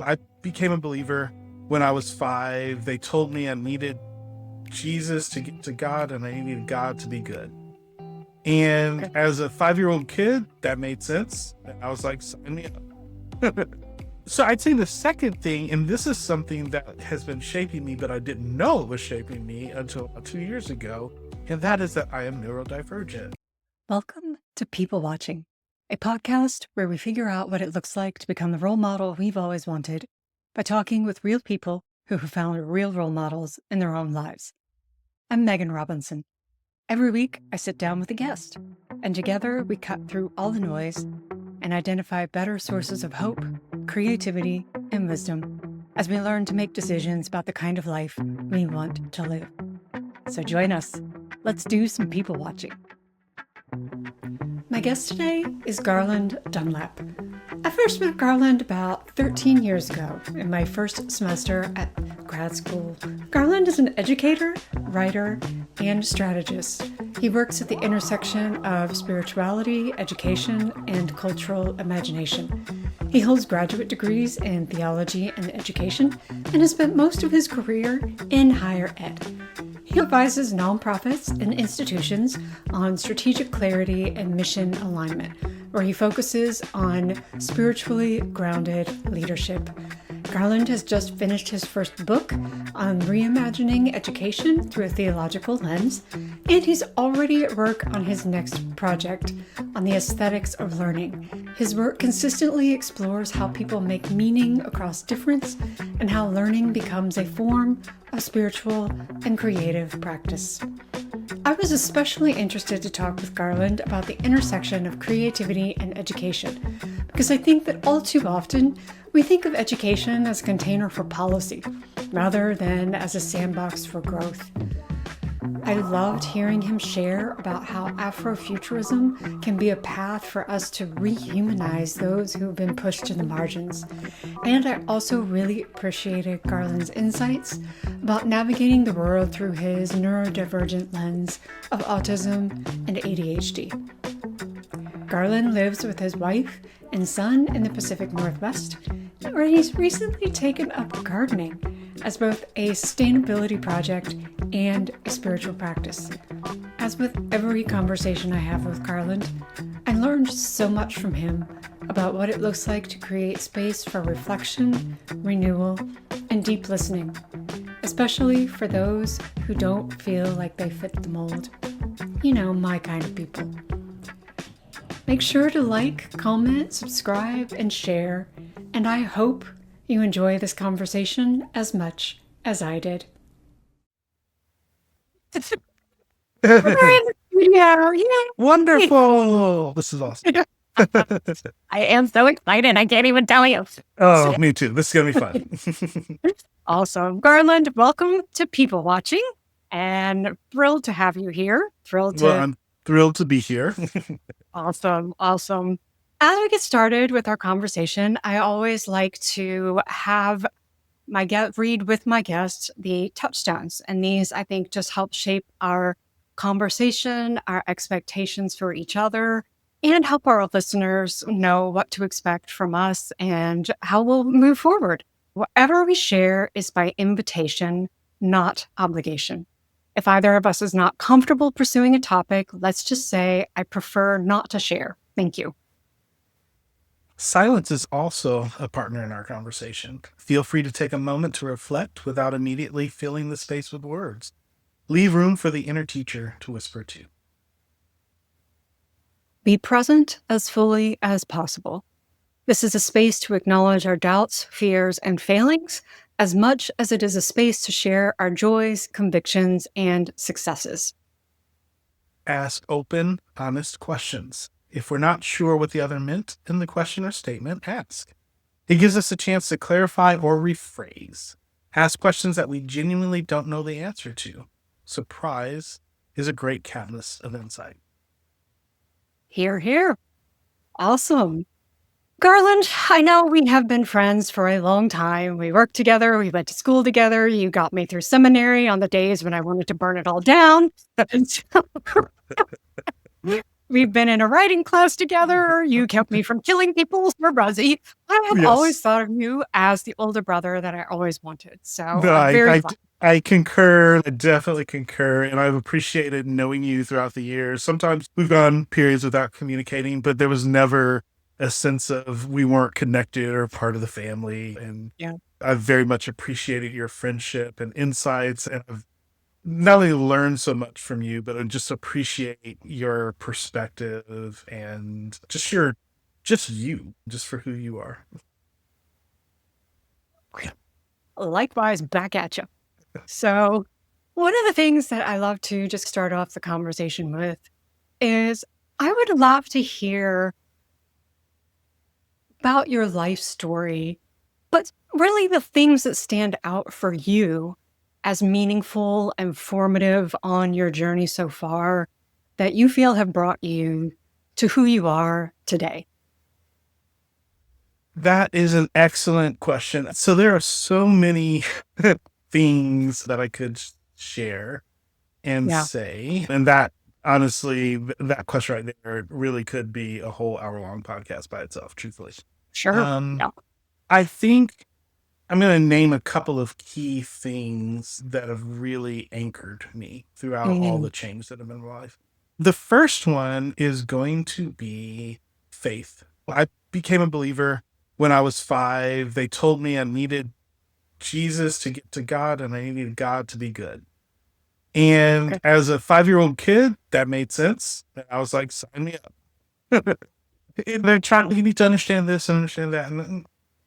I became a believer when I was 5. They told me I needed Jesus to get to God and I needed God to be good. And Okay. as a 5-year-old kid, that made sense. And I was like, sign me up. So I'd say the second thing, and this is something that has been shaping me, but I didn't know it was shaping me until 2 years ago, and that is that I am neurodivergent. Welcome to People Watching, a podcast where we figure out what it looks like to become the role model we've always wanted by talking with real people who have found real role models in their own lives. I'm Megan Robinson. Every week, I sit down with a guest, and together we cut through all the noise and identify better sources of hope, creativity, and wisdom as we learn to make decisions about the kind of life we want to live. So join us. Let's do some people watching. My guest today is Garland Dunlap. I first met Garland about 13 years ago in my first semester at grad school. Garland is an educator, writer, and strategist. He works at the intersection of spirituality, education, and cultural imagination. He holds graduate degrees in theology and education and has spent most of his career in higher ed. He advises nonprofits and institutions on strategic clarity and mission alignment, where he focuses on spiritually grounded leadership. Garland has just finished his first book on reimagining education through a theological lens, and he's already at work on his next project on the aesthetics of learning. His work consistently explores how people make meaning across difference and how learning becomes a form of spiritual and creative practice. I was especially interested to talk with Garland about the intersection of creativity and education, because I think that all too often we think of education as a container for policy, rather than as a sandbox for growth. I loved hearing him share about how Afrofuturism can be a path for us to rehumanize those who have been pushed to the margins. And I also really appreciated Garland's insights about navigating the world through his neurodivergent lens of autism and ADHD. Garland lives with his wife and son in the Pacific Northwest, where he's recently taken up gardening as both a sustainability project and a spiritual practice. As with every conversation I have with Garland, I learned so much from him about what it looks like to create space for reflection, renewal, and deep listening, especially for those who don't feel like they fit the mold. You know, my kind of people. Make sure to like, comment, subscribe, and share, and I hope you enjoy this conversation as much as I did. We're in the studio. Yay! Wonderful! This is awesome. I am so excited. I can't even tell you. Oh, me too. This is going to be fun. Awesome. Garland, welcome to People Watching, and thrilled to have you here. I'm thrilled to be here. Awesome. As we get started with our conversation, I always like to have my guest read with my guest the Touchstones. And these, I think, just help shape our conversation, our expectations for each other, and help our listeners know what to expect from us and how we'll move forward. Whatever we share is by invitation, not obligation. If either of us is not comfortable pursuing a topic, let's just say, I prefer not to share. Thank you. Silence is also a partner in our conversation. Feel free to take a moment to reflect without immediately filling the space with words. Leave room for the inner teacher to whisper to. Be present as fully as possible. This is a space to acknowledge our doubts, fears, and failings, as much as it is a space to share our joys, convictions, and successes. Ask open, honest questions. If we're not sure what the other meant in the question or statement, ask. It gives us a chance to clarify or rephrase. Ask questions that we genuinely don't know the answer to. Surprise is a great catalyst of insight. Hear, hear. Awesome. Garland, I know we have been friends for a long time. We worked together. We went to school together. You got me through seminary on the days when I wanted to burn it all down. We've been in a writing class together. You kept me from killing people for Buzzy. I have always Yes. thought of you as the older brother that I always wanted. So No, I'm very glad. I concur. I definitely concur. And I've appreciated knowing you throughout the years. Sometimes we've gone periods without communicating, but there was never a sense of we weren't connected or part of the family. And Yeah. I've very much appreciated your friendship and insights. And I've not only learned so much from you, but I just appreciate your perspective and just you, just for who you are. Likewise, back at you. So one of the things that I love to just start off the conversation with is I would love to hear about your life story, but really the things that stand out for you as meaningful and formative on your journey so far that you feel have brought you to who you are today. That is an excellent question. So there are so many things that I could share and Yeah, say, and that honestly, that question right there really could be a whole hour-long podcast by itself, truthfully. sure. Um, Yeah. I think I'm going to name a couple of key things that have really anchored me throughout all Mm, the change that have been in my life. The first one is going to be faith. I became a believer when I was 5. They told me I needed Jesus to get to God and I needed God to be good. And okay. as a 5-year-old kid, that made sense. And I was like, sign me up. They're trying, you need to understand this and understand that. And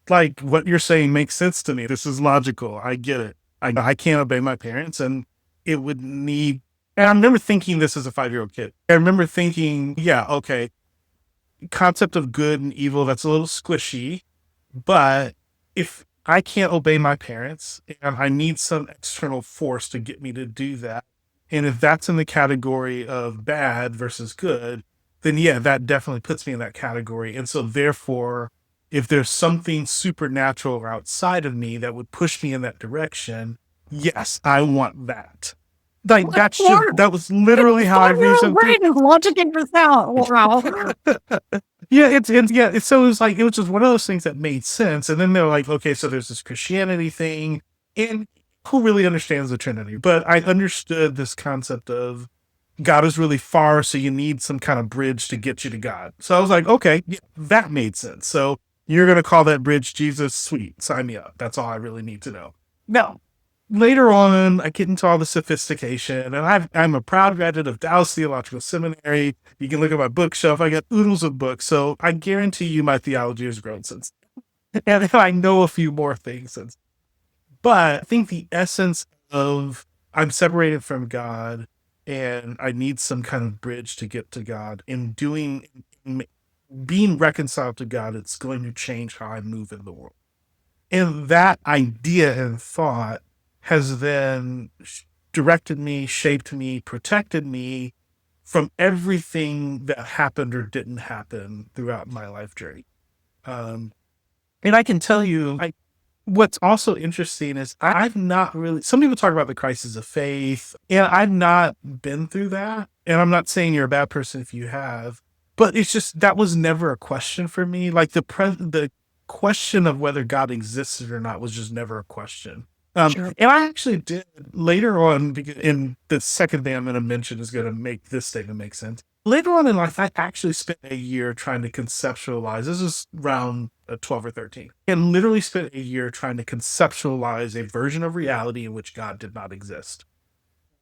like what you're saying makes sense to me. This is logical. I get it. I can't obey my parents and it would need, and I remember thinking this as a 5-year-old kid. I remember thinking, yeah, okay, concept of good and evil, that's a little squishy, but if I can't obey my parents and I need some external force to get me to do that, and if that's in the category of bad versus good, then yeah, that definitely puts me in that category. And so therefore, if there's something supernatural or outside of me that would push me in that direction, yes, I want that. Like What more? that was literally how I Five-year-old reasoned through. brain is logicking this out. Wow. Yeah, so it was like it was just one of those things that made sense. And then they're like, okay, so there's this Christianity thing, and who really understands the Trinity? But I understood this concept of God is really far, so you need some kind of bridge to get you to God. So I was like, okay, yeah, that made sense. So you're gonna call that bridge Jesus? Sweet, sign me up. That's all I really need to know. No, later on, I get into all the sophistication, and I'm a proud graduate of Dallas Theological Seminary. You can look at my bookshelf. I got oodles of books. So I guarantee you my theology has grown since. And I know a few more things since. But I think the essence of I'm separated from God and I need some kind of bridge to get to God in being reconciled to God, it's going to change how I move in the world. And that idea and thought has then directed me, shaped me, protected me from everything that happened or didn't happen throughout my life journey. Um, and I can tell you, what's also interesting is I've not really, some people talk about the crisis of faith, and I've not been through that. And I'm not saying you're a bad person if you have, but it's just that was never a question for me. Like the question of whether God existed or not was just never a question. Sure. And I actually did later on, in the second thing I'm going to mention is going to make this statement make sense. Later on in life, I actually spent a year trying to conceptualize. This is around 12 or 13, and literally spent a year trying to conceptualize a version of reality in which God did not exist.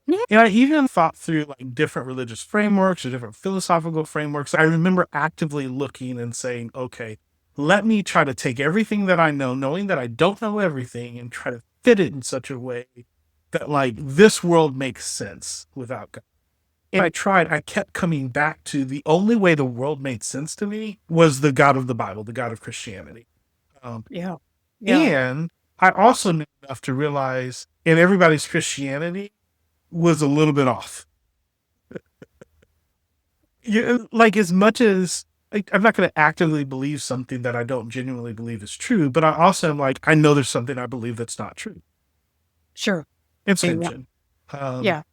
Yeah. And I even thought through like different religious frameworks or different philosophical frameworks. I remember actively looking and saying, okay, let me try to take everything that I know, knowing that I don't know everything, and try to fit it in such a way that like this world makes sense without God. And I kept coming back to the only way the world made sense to me was the God of the Bible, the God of Christianity. Um, Yeah. Yeah. and I also knew enough to realize, and everybody's Christianity was a little bit off. Yeah, like as much as I'm not going to actively believe something that I don't genuinely believe is true, but I also am like, I know there's something I believe that's not true. Sure. It's Yeah. tension. Um, Yeah.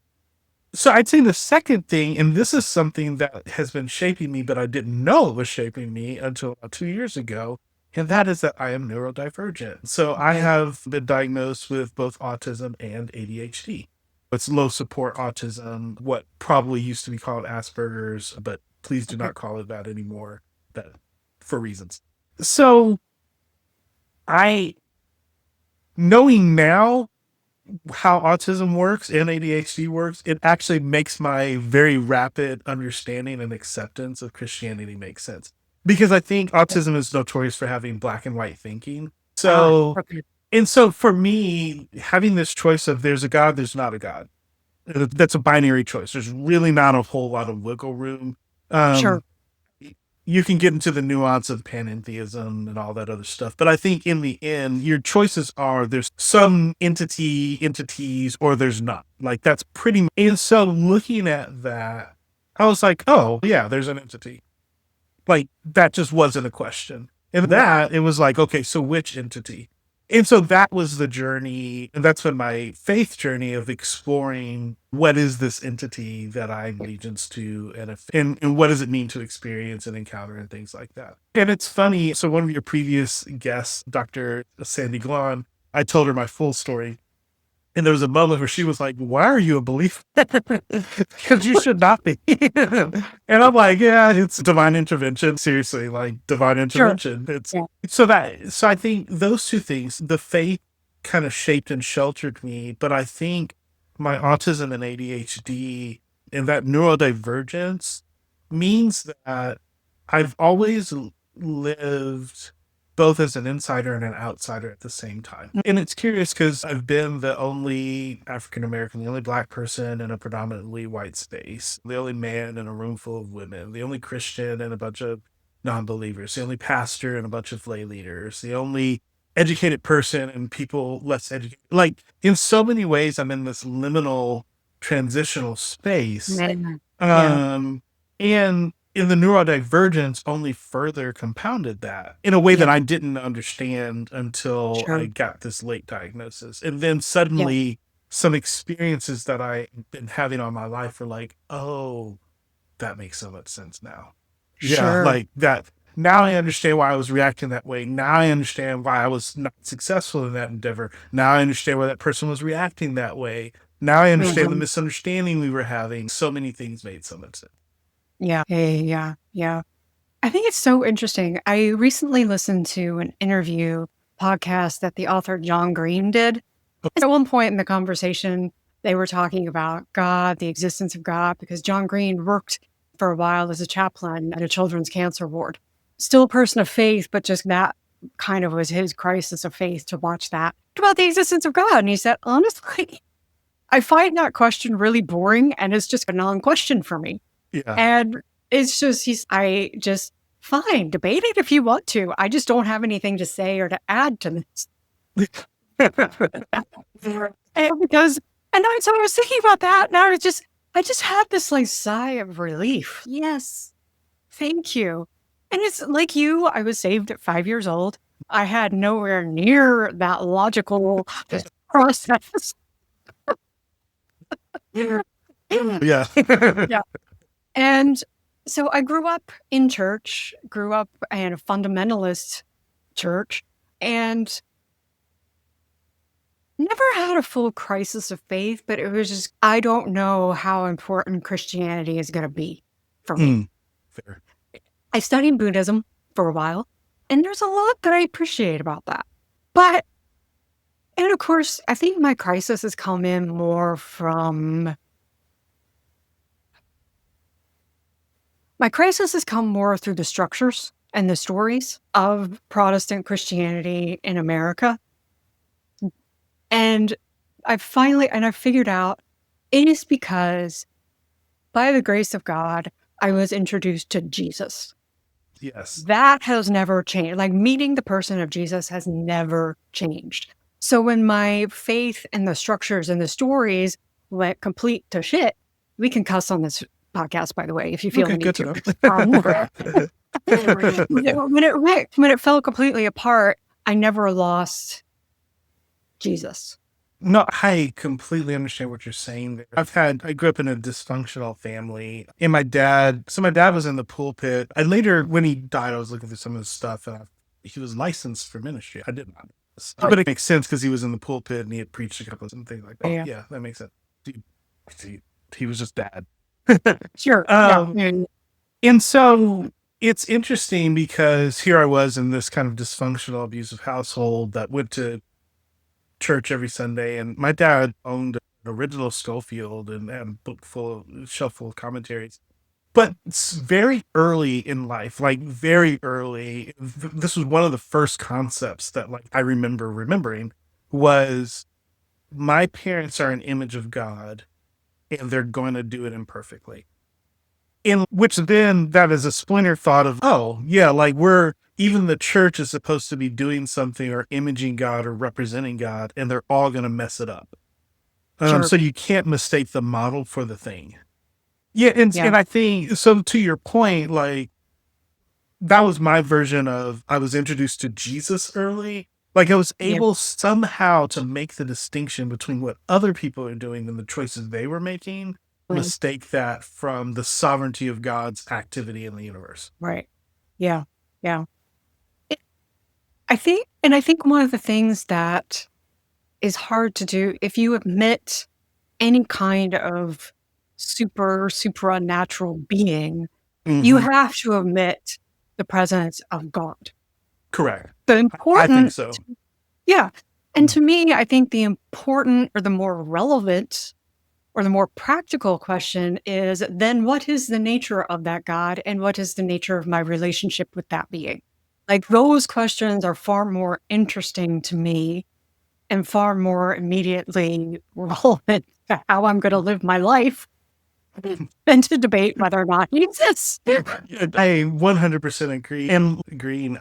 So I'd say the second thing, and this is something that has been shaping me, but I didn't know it was shaping me until about 2 years ago, and that is that I am neurodivergent. So I have been diagnosed with both autism and ADHD. It's low support autism, what probably used to be called Asperger's, but please do not call it that anymore, that for reasons. So I, knowing now how autism works and ADHD works, it actually makes my very rapid understanding and acceptance of Christianity make sense. Because I think autism is notorious for having black and white thinking. So, Okay. and so for me, having this choice of there's a God, there's not a God, that's a binary choice. There's really not a whole lot of wiggle room. Sure. Um, you can get into the nuance of panentheism and all that other stuff. But I think in the end, your choices are there's some entities, or there's not. Like that's pretty much. And so looking at that, I was like, oh, yeah, there's an entity. Like that just wasn't a question. And that it was like, okay, so which entity? And so that was the journey. And that's been my faith journey of exploring what is this entity that I'm allegiance to, and what does it mean to experience and encounter and things like that. And it's funny. So one of your previous guests, Dr. Sandy Glon, I told her my full story. And there was a moment where she was like, why are you a believer? Because you should not be. And I'm like, yeah, it's divine intervention. Seriously, like divine intervention. It's Yeah. so I think those two things, the faith kind of shaped and sheltered me, but I think my autism and ADHD and that neurodivergence means that I've always lived both as an insider and an outsider at the same time. And it's curious because I've been the only African American, the only Black person in a predominantly white space, the only man in a room full of women, the only Christian in a bunch of non believers, the only pastor and a bunch of lay leaders, the only educated person and people less educated. Like in so many ways, I'm in this liminal transitional space. Man. And in the neurodivergence only further compounded that in a way that I didn't understand until I got this late diagnosis. And then suddenly some experiences that I've been having on my life were like, oh, that makes so much sense now. Yeah, like that. Now I understand why I was reacting that way. Now I understand why I was not successful in that endeavor. Now I understand why that person was reacting that way. Now I understand the misunderstanding we were having. So many things made so much sense. Yeah. I think it's so interesting. I recently listened to an interview podcast that the author John Green did. At one point in the conversation, they were talking about God, the existence of God, because John Green worked for a while as a chaplain at a children's cancer ward. Still a person of faith, but just that kind of was his crisis of faith to watch that. About the existence of God. And he said, honestly, I find that question really boring and it's just a non-question for me. Yeah. And it's just, fine, debate it if you want to. I just don't have anything to say or to add to this. And so I was thinking about that, and I just had this like sigh of relief. Yes, thank you. And it's like you, I was saved at 5 years old. I had nowhere near that logical process. Yeah. Yeah. And so I grew up in church, grew up in a fundamentalist church, and never had a full crisis of faith, but it was just, I don't know how important Christianity is going to be for me. Fair. I studied Buddhism for a while, and there's a lot that I appreciate about that. And of course, I think my crisis has come in more from... My crisis has come more through the structures and the stories of Protestant Christianity in America. And I've figured out it is because by the grace of God, I was introduced to Jesus. Yes. That has never changed. Like meeting the person of Jesus has never changed. So when my faith and the structures and the stories went complete to shit, we can cuss on this podcast, by the way, if you feel the need to. When it fell completely apart, I never lost Jesus. No, I completely understand what you're saying there. I grew up in a dysfunctional family, and my dad was in the pulpit. I later, when he died, I was looking through some of his stuff, and he was licensed for ministry. I did not know this. But it makes sense because he was in the pulpit and he had preached a couple of things like that. Oh, Yeah. yeah, that makes sense. He was just dad. Sure. Yeah. Um, and so it's interesting because here I was in this kind of dysfunctional, abusive household that went to church every Sunday, and my dad owned an original Schofield and a shelf full of commentaries. But very early in life, like very early, this was one of the first concepts that like I remember remembering was my parents are an image of God and they're going to do it imperfectly. In which then that is a splinter thought of, oh, yeah, like even the church is supposed to be doing something or imaging God or representing God, and they're all going to mess it up. Sure. So you can't mistake the model for the thing. Yeah. Yeah. And I think, so to your point, like that was my version of, I was introduced to Jesus early. Like I was Yeah. able somehow to make the distinction between what other people are doing and the choices they were making, mistake that from the sovereignty of God's activity in the universe. Right. Yeah. Yeah. I think one of the things that is hard to do if you admit any kind of supernatural being, you Mhm. have to admit the presence of God. Correct. The I think important, so. yeah. And to me, I think the important or the more relevant or the more practical question is then what is the nature of that God and what is the nature of my relationship with that being? Like those questions are far more interesting to me and far more immediately relevant to how I'm going to live my life than to debate whether or not he exists. I 100% agree. And agreeing,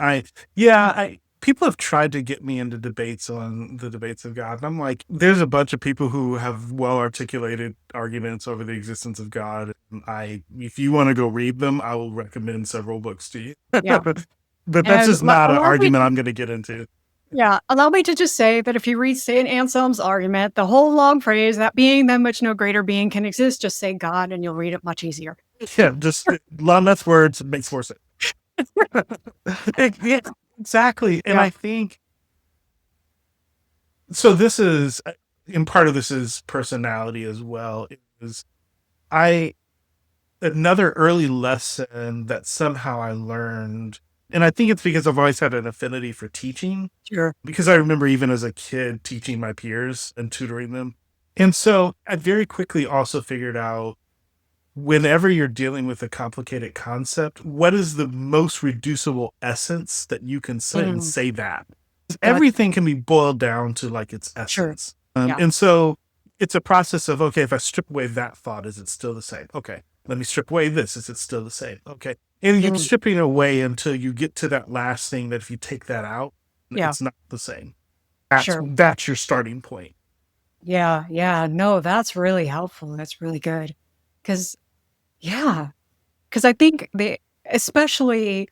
people have tried to get me into debates on the debates of God. And I'm like, there's a bunch of people who have well articulated arguments over the existence of God. And if you want to go read them, I will recommend several books to you. Yeah. But that's And just not an allow me argument to, I'm going to get into. yeah, allow me to just say that if you read St. Anselm's argument, the whole long phrase, that being than which no greater being can exist, just say God and you'll read it much easier. Yeah, just a lot less words makes more sense. Yeah, exactly. And Yeah. I think so. This is, in part of this is personality as well. Is I another early lesson that somehow I learned, and I think it's because I've always had an affinity for teaching. Sure. Because I remember even as a kid teaching my peers and tutoring them, and so I very quickly also figured out whenever you're dealing with a complicated concept, what is the most reducible essence that you can say and say that? Everything can be boiled down to like its Sure. essence. Yeah. And so it's a process of, okay, if I strip away that thought, is it still the same? Okay. Let me strip away this. Is it still the same? Okay. And you're stripping it away until you get to that last thing that if you take that out, Yeah. it's not the same. Sure. That's your starting point. Yeah. Yeah. No, that's really helpful. That's really good. Because I think especially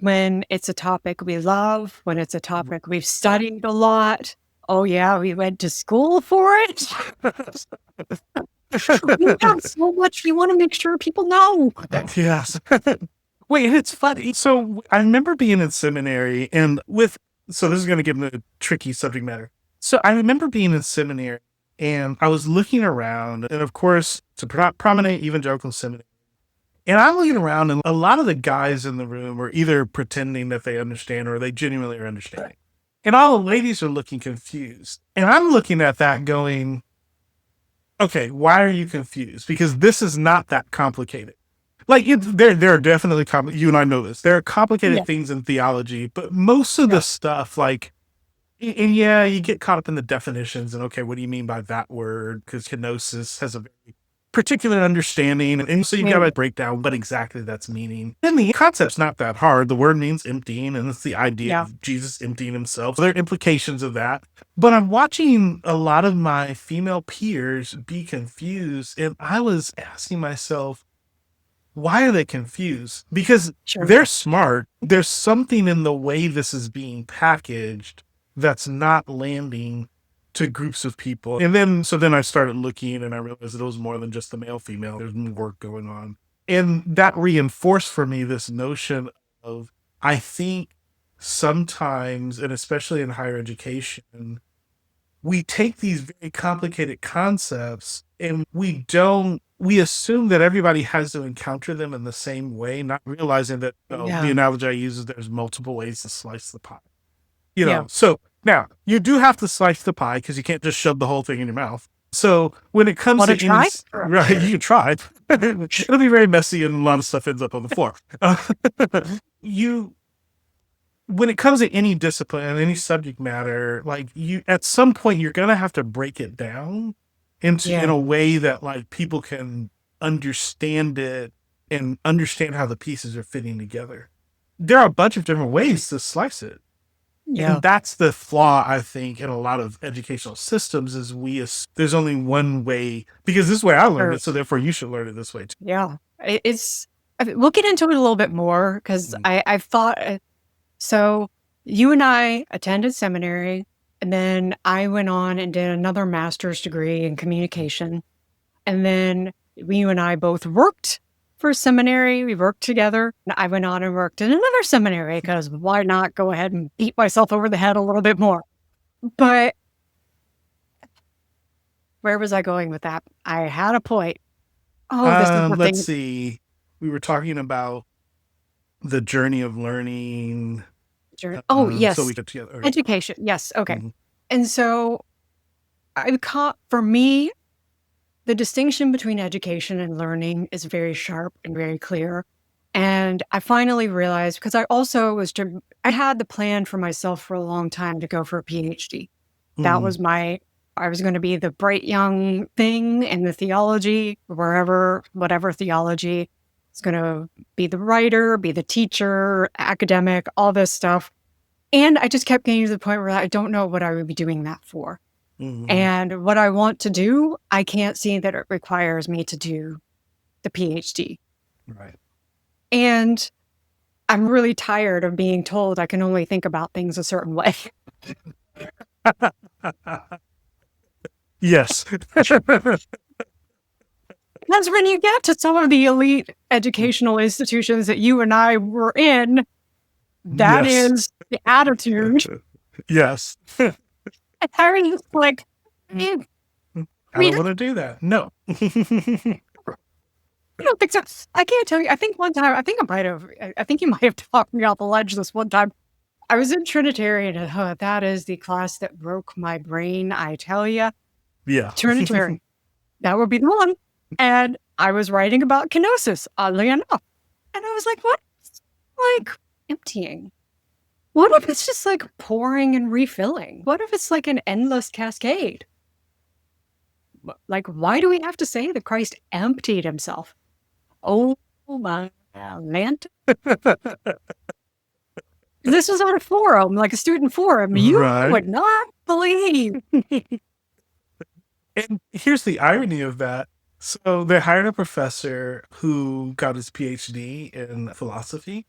when it's a topic we love, when it's a topic we've studied a lot. Oh yeah, we went to school for it. We have so much we want to make sure people know. Yes. Wait, it's funny. So I remember being in seminary so this is going to get into a tricky subject matter. So I remember being in seminary and I was looking around, and of course, it's a prominent evangelical seminary. And I'm looking around, and a lot of the guys in the room are either pretending that they understand or they genuinely are understanding. And all the ladies are looking confused. And I'm looking at that going, okay, why are you confused? Because this is not that complicated. Like there are definitely you and I know this. There are complicated things in theology, but most of the stuff, like, and yeah, you get caught up in the definitions and okay, what do you mean by that word? Because kenosis has a very particular understanding, and so you gotta break down what exactly that's meaning. And the concept's not that hard. The word means emptying, and it's the idea of Jesus emptying himself. So there are implications of that. But I'm watching a lot of my female peers be confused, and I was asking myself, why are they confused? Because they're smart. There's something in the way this is being packaged that's not landing. to groups of people. And then I started looking and I realized that it was more than just the male female. There's more work going on. And that reinforced for me this notion of, I think sometimes, and especially in higher education, we take these very complicated concepts and we assume that everybody has to encounter them in the same way, not realizing that the analogy I use is there's multiple ways to slice the pie. So now you do have to slice the pie because you can't just shove the whole thing in your mouth. So when it comes to try? right, you can try. It'll be very messy and a lot of stuff ends up on the floor. When it comes to any discipline and any subject matter, like at some point you're gonna have to break it down in a way that like people can understand it and understand how the pieces are fitting together. There are a bunch of different ways to slice it. Yeah. And that's the flaw, I think, in a lot of educational systems is there's only one way, because this is the way I learned it, so therefore you should learn it this way too. Yeah. We'll get into it a little bit more because I've thought, so you and I attended seminary, and then I went on and did another master's degree in communication. And then you and I both worked for seminary. We worked together. I went on and worked in another seminary because why not go ahead and beat myself over the head a little bit more? But where was I going with that? I had a point. Let's see. We were talking about the journey of learning. Yes. So we get together. Education. Yes. Okay. And so for me, the distinction between education and learning is very sharp and very clear. And I finally realized, because I had the plan for myself for a long time to go for a PhD. That was I was going to be the bright young thing in the theology, whatever theology. It's going to be the writer, be the teacher, academic, all this stuff. And I just kept getting to the point where I don't know what I would be doing that for. And what I want to do, I can't see that it requires me to do the PhD. Right. And I'm really tired of being told I can only think about things a certain way. Yes. Because when you get to some of the elite educational institutions that you and I were in, that is the attitude. Yes. And Harry's like, I don't want to do that. No. I don't think so. I can't tell you. I think one time, I think you might have talked me off the ledge this one time. I was in Trinitarian, and that is the class that broke my brain, I tell you. Yeah. Trinitarian. That would be the one. And I was writing about kenosis, oddly enough. And I was like, what? Like emptying. What if it's just like pouring and refilling? What if it's like an endless cascade? Like, why do we have to say that Christ emptied himself? Oh my land. This was on a forum, like a student forum. You would not believe. And here's the irony of that. So they hired a professor who got his PhD in philosophy.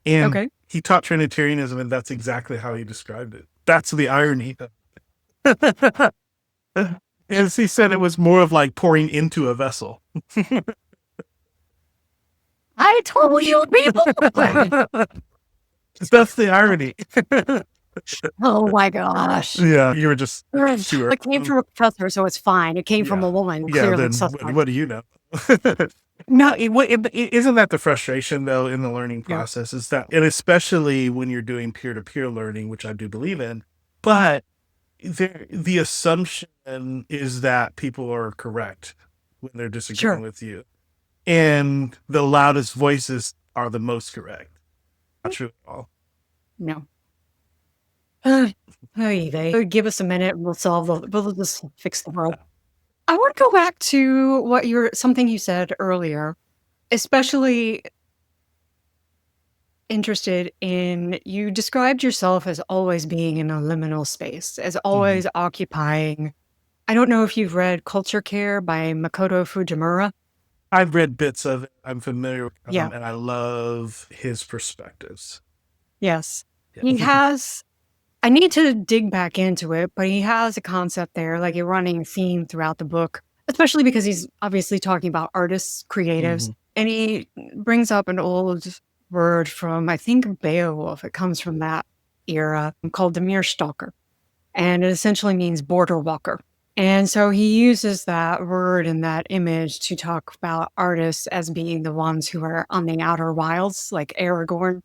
And he taught Trinitarianism, and that's exactly how he described it. That's the irony. As he said, it was more of like pouring into a vessel. I told you, people. That's the irony. Oh my gosh. Yeah, you were just sure. It came from a professor, so it's fine. It came from a woman. Clearly, then what do you know? No, isn't that the frustration though in the learning process? Is that, and especially when you're doing peer-to-peer learning, which I do believe in, but the assumption is that people are correct when they're disagreeing with you, and the loudest voices are the most correct. Not true at all. No. They give us a minute and we'll just fix the world. I want to go back to something you said earlier, especially interested in, you described yourself as always being in a liminal space, as always occupying. I don't know if you've read Culture Care by Makoto Fujimura. I've read bits of it. I'm familiar with him, and I love his perspectives. Yes. He has I need to dig back into it, but he has a concept there, like a running theme throughout the book, especially because he's obviously talking about artists, creatives, and he brings up an old word from, I think, Beowulf. It comes from that era, called the Meerstalker, and it essentially means border walker. And so he uses that word and that image to talk about artists as being the ones who are on the outer wilds, like Aragorn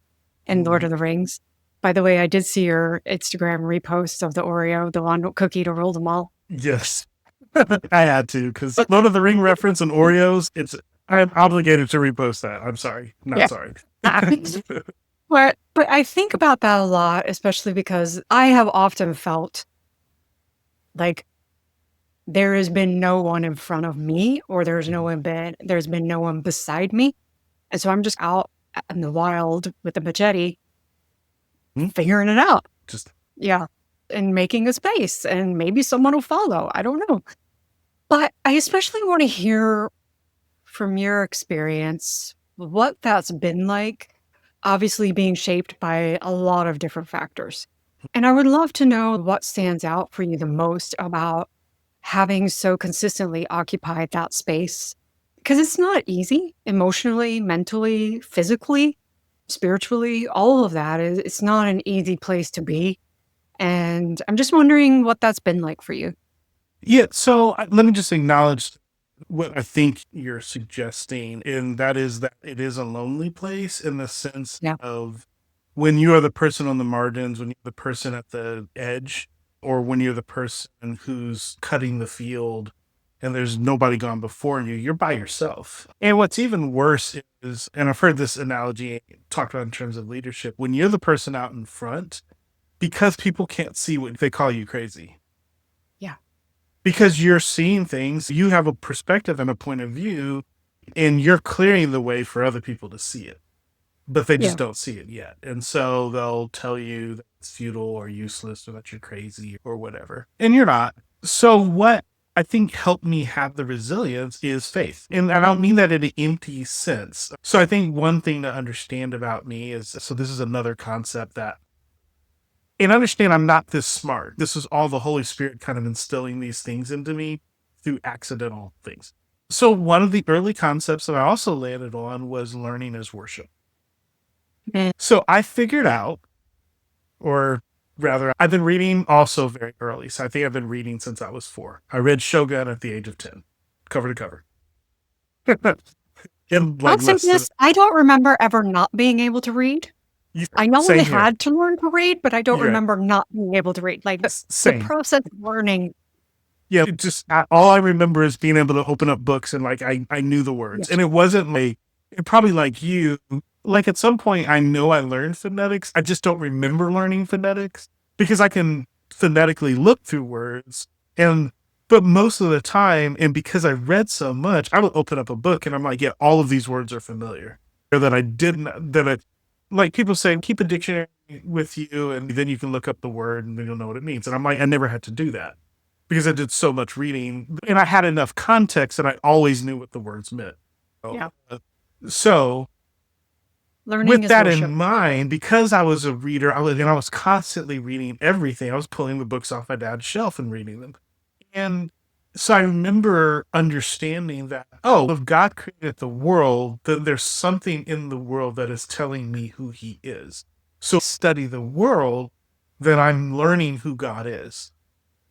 and Lord of the Rings. By the way, I did see your Instagram repost of the Oreo, the one cookie to rule them all. Yes. I had to, because Lord of the Ring reference and Oreos, I'm obligated to repost that. I'm sorry. Not sorry. But I think about that a lot, especially because I have often felt like there has been no one in front of me, or there's been no one beside me. And so I'm just out in the wild with a machete, figuring it out. And making a space, and maybe someone will follow. I don't know. But I especially want to hear from your experience what that's been like, obviously being shaped by a lot of different factors. And I would love to know what stands out for you the most about having so consistently occupied that space. Because it's not easy emotionally, mentally, physically, spiritually, all of that. It's not an easy place to be. And I'm just wondering what that's been like for you. Yeah, so let me just acknowledge what I think you're suggesting, and that is that it is a lonely place in the sense of when you are the person on the margins, when you're the person at the edge, or when you're the person who's cutting the field and there's nobody gone before you, you're by yourself. And what's even worse is, and I've heard this analogy talked about in terms of leadership, when you're the person out in front, because people can't see what they call you crazy. Yeah. Because you're seeing things, you have a perspective and a point of view, and you're clearing the way for other people to see it, but they just don't see it yet. And so they'll tell you that it's futile or useless or that you're crazy or whatever. And you're not. So what I think helped me have the resilience is faith. And I don't mean that in an empty sense. So I think one thing to understand about me is, so this is another concept that, and understand I'm not this smart. This is all the Holy Spirit kind of instilling these things into me through accidental things. So one of the early concepts that I also landed on was learning as worship. So I figured out, or rather, I've been reading also very early. So I think I've been reading since I was 4. I read Shogun at the age of 10, cover to cover. I don't remember ever not being able to read. I know I had to learn to read, but I don't remember not being able to read. Like the process of learning. Yeah, just all I remember is being able to open up books and like I knew the words. Yes. And it wasn't like, probably like you, like at some point I know I learned phonetics. I just don't remember learning phonetics because I can phonetically look through words. But most of the time, and because I read so much, I will open up a book and I'm like, yeah, all of these words are familiar. Or that I didn't, like people say, keep a dictionary with you and then you can look up the word and then you'll know what it means. And I'm like, I never had to do that because I did so much reading and I had enough context that I always knew what the words meant. So learning with that in mind, because I was a reader, I was constantly reading everything. I was pulling the books off my dad's shelf and reading them. And so I remember understanding that, if God created the world, then there's something in the world that is telling me who he is. So study the world, then I'm learning who God is.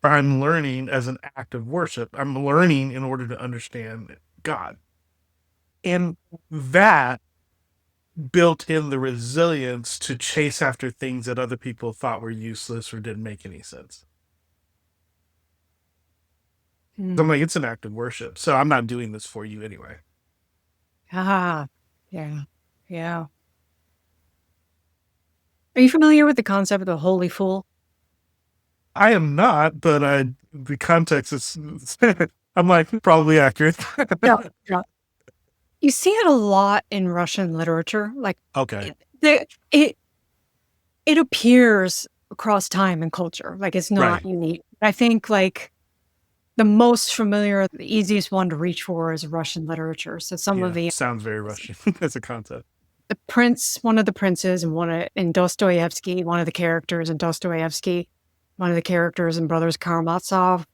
Or I'm learning as an act of worship. I'm learning in order to understand God. And that built in the resilience to chase after things that other people thought were useless or didn't make any sense. I'm like, it's an act of worship, so I'm not doing this for you anyway. Yeah. Are you familiar with the concept of the holy fool? I am not, but the context is, I'm like, probably accurate. Yeah. You see it a lot in Russian literature. Like, it appears across time and culture. Like, it's not unique. I think, like, the most familiar, the easiest one to reach for is Russian literature. So some of the sounds very Russian as a concept. the prince, one of the princes, and in Dostoevsky, one of the characters in Dostoevsky, one of the characters in Brothers Karamazov,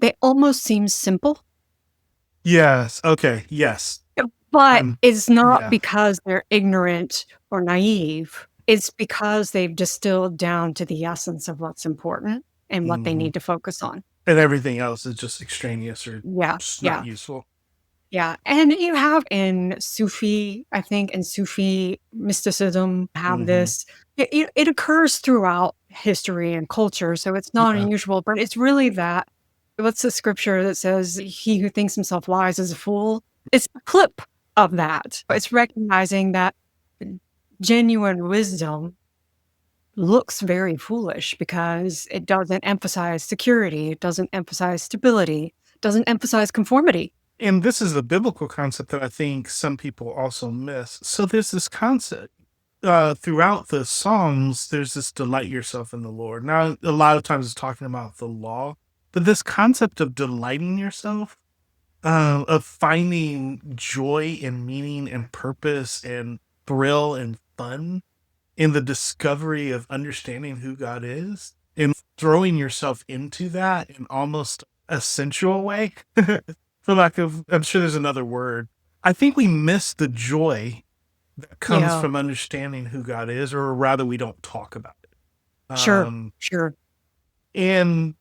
they almost seem simple, Yes. Okay. Yes. but it's not Yeah. because they're ignorant or naive. It's because they've distilled down to the essence of what's important and what they need to focus on. And everything else is just extraneous or Yeah, just not yeah, useful. yeah. And you have in Sufi, I think, in Sufi mysticism, have this. It occurs throughout history and culture, so it's not Yeah. unusual. But it's really that. What's the scripture that says, "He who thinks himself wise is a fool"? It's a clip of that. It's recognizing that genuine wisdom looks very foolish because it doesn't emphasize security, it doesn't emphasize stability, doesn't emphasize conformity. And this is a biblical concept that I think some people also miss. So there's this concept throughout the Psalms, there's this delight yourself in the Lord. Now, a lot of times it's talking about the law, but this concept of delighting yourself, of finding joy and meaning and purpose and thrill and fun in the discovery of understanding who God is and throwing yourself into that in almost a sensual way, for lack of, I'm sure there's another word. I think we miss the joy that comes Yeah, from understanding who God is, or rather, we don't talk about it. sure, sure. And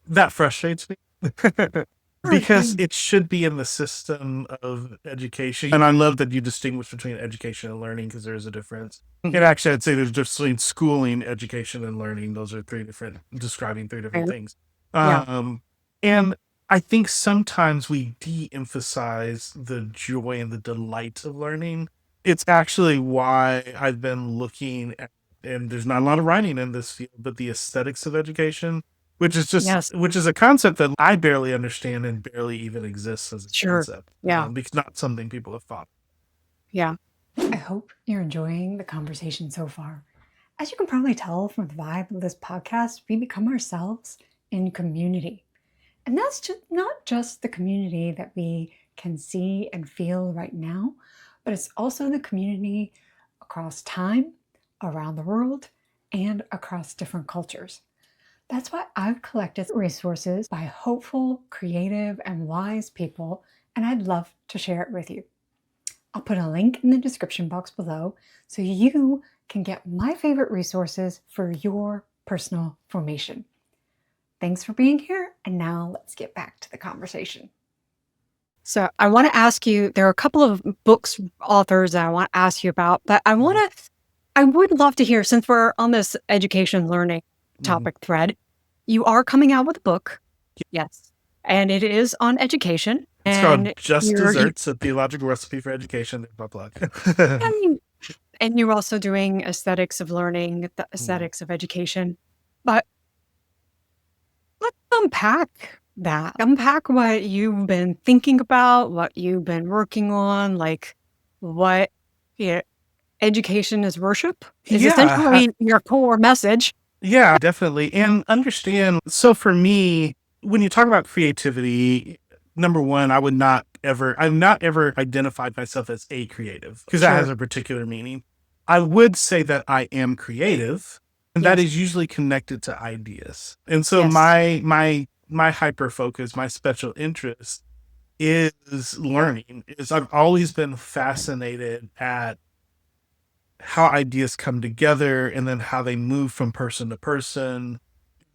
that frustrates me because it should be in the system of education. And I love that you distinguish between education and learning because there is a difference. And actually, I'd say there's a difference between schooling, education, and learning. Those are describing three different Fair. things. Yeah, And I think sometimes we de-emphasize the joy and the delight of learning. It's actually why I've been looking at, and there's not a lot of writing in this field, but the aesthetics of education, yes, which is a concept that I barely understand and barely even exists as a sure. concept. Yeah, Because not something people have thought. yeah. I hope you're enjoying the conversation so far. As you can probably tell from the vibe of this podcast, we become ourselves in community. And that's not just the community that we can see and feel right now, but it's also the community across time, around the world, and across different cultures. That's why I've collected resources by hopeful, creative, and wise people, and I'd love to share it with you. I'll put a link in the description box below so you can get my favorite resources for your personal formation. Thanks for being here, and now let's get back to the conversation. So I want to ask you, there are a couple of books, authors that I want to ask you about, but I would love to hear, since we're on this education learning topic thread, you are coming out with a book. Yes. And it is on education. It's And called Just Desserts, a Theological Recipe for Education. There's my plug. and you're also doing aesthetics of learning, the aesthetics of education. But let's unpack that. Unpack what you've been thinking about, what you've been working on, like what education is worship is essentially your core message. Yeah, definitely. And understand. So for me, when you talk about creativity, number one, I've not ever identified myself as a creative because that has a particular meaning. I would say that I am creative, and that is usually connected to ideas. And so my hyper focus, my special interest is learning. I've always been fascinated at how ideas come together and then how they move from person to person,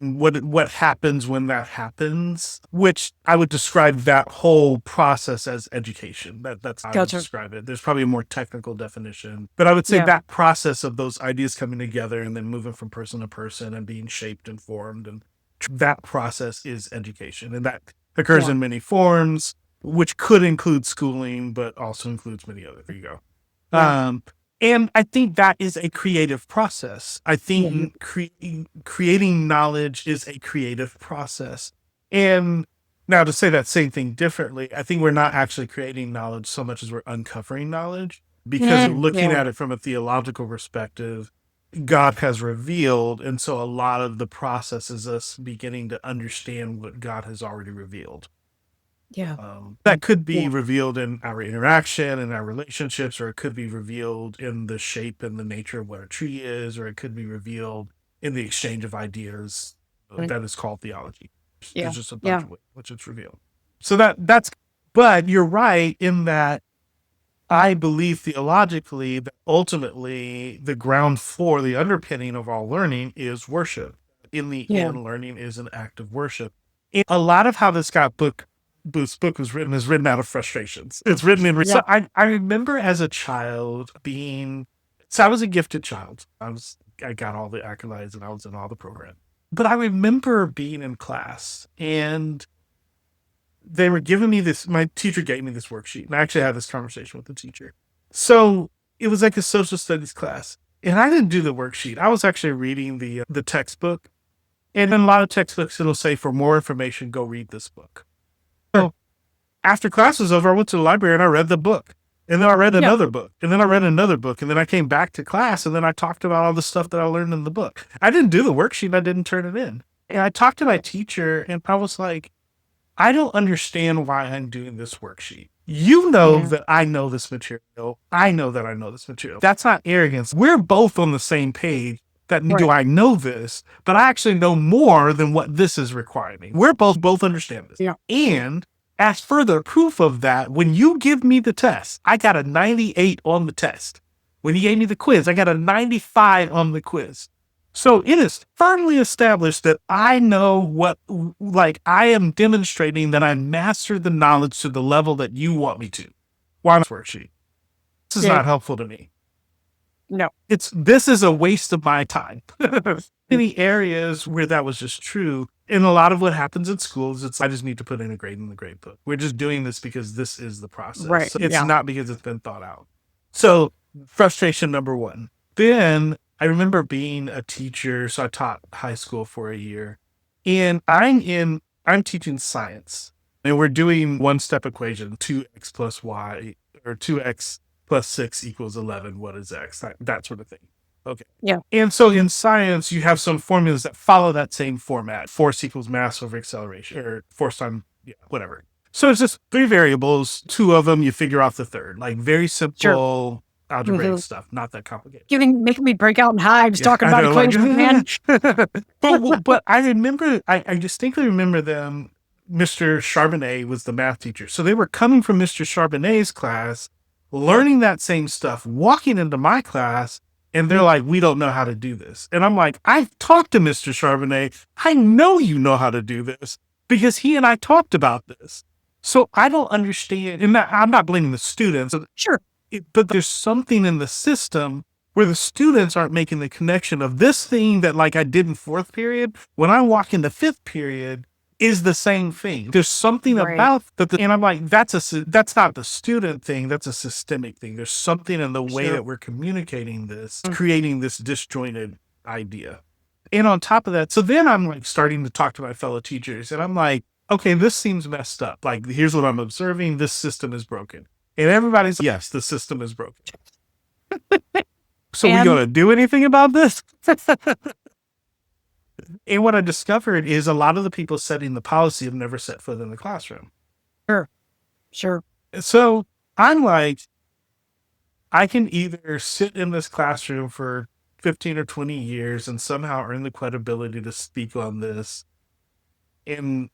what happens when that happens, which I would describe that whole process as education. That's how I would describe it. There's probably a more technical definition, but I would say that process of those ideas coming together and then moving from person to person and being shaped and formed, and that process is education. And that occurs in many forms, which could include schooling, but also includes many other. There you go. And I think that is a creative process. I think creating knowledge is a creative process. And now to say that same thing differently, I think we're not actually creating knowledge so much as we're uncovering knowledge, because looking at it from a theological perspective, God has revealed. And so a lot of the process is us beginning to understand what God has already revealed. Yeah. That could be revealed in our interaction and our relationships, or it could be revealed in the shape and the nature of what a tree is, or it could be revealed in the exchange of ideas that is called theology. There's just a bunch of ways in which it's revealed. So but you're right in that I believe theologically that ultimately the ground floor, the underpinning of all learning is worship. In the end, learning is an act of worship. And a lot of how this book was written is written out of frustrations. It's written in. So I remember as a child I was a gifted child. I got all the accolades and I was in all the programs. But I remember being in class and they were giving me my teacher gave me this worksheet, and I actually had this conversation with the teacher. So it was like a social studies class, and I didn't do the worksheet. I was actually reading the textbook, and in a lot of textbooks, it'll say, for more information, go read this book. So after class was over, I went to the library and I read the book, and then I read another book, and then I read another book, and then I came back to class, and then I talked about all the stuff that I learned in the book. I didn't do the worksheet. I didn't turn it in. And I talked to my teacher, and I was like, I don't understand why I'm doing this worksheet. You know that I know this material. I know that I know this material. That's not arrogance. We're both on the same page. Do I know this? But I actually know more than what this is requiring. We're both understand this. Yeah. And as further proof of that, when you give me the test, I got a 98 on the test. When you gave me the quiz, I got a 95 on the quiz. So it is firmly established that I know I am demonstrating that I mastered the knowledge to the level that you want me to. Why not worksheet? This is not helpful to me. No. This is a waste of my time. Many areas where that was just true, and a lot of what happens in schools, I just need to put in a grade in the grade book. We're just doing this because this is the process. Right. So it's not because it's been thought out. So frustration number one. Then I remember being a teacher, so I taught high school for a year, and I'm teaching science, and we're doing one-step equation, 2x plus y, or 2x plus 6 equals 11. What is x? That sort of thing. Okay. Yeah. And so in science, you have some formulas that follow that same format. Force equals mass over acceleration, or force time, whatever. So it's just 3 variables, 2 of them, you figure out the third. Like very simple algebraic stuff, not that complicated. Making me break out in hives talking about equations, man. But I remember, I distinctly remember them. Mr. Charbonnet was the math teacher. So they were coming from Mr. Charbonnet's class, learning that same stuff, walking into my class, and they're like, we don't know how to do this. And I'm like, I've talked to Mr. Charbonnet. I know you know how to do this because he and I talked about this. So I don't understand. And I'm not blaming the students. Sure. But there's something in the system where the students aren't making the connection of this thing that I did in 4th period. When I walk into 5th period is the same thing. There's something about that. And I'm like, that's not the student thing. That's a systemic thing. There's something in the way that we're communicating this, creating this disjointed idea. And on top of that, so then I'm starting to talk to my fellow teachers, and I'm like, okay, this seems messed up. Here's what I'm observing. This system is broken. And everybody's like, yes, the system is broken. So we going to do anything about this? And what I discovered is a lot of the people setting the policy have never set foot in the classroom. Sure. So I'm like, I can either sit in this classroom for 15 or 20 years and somehow earn the credibility to speak on this, and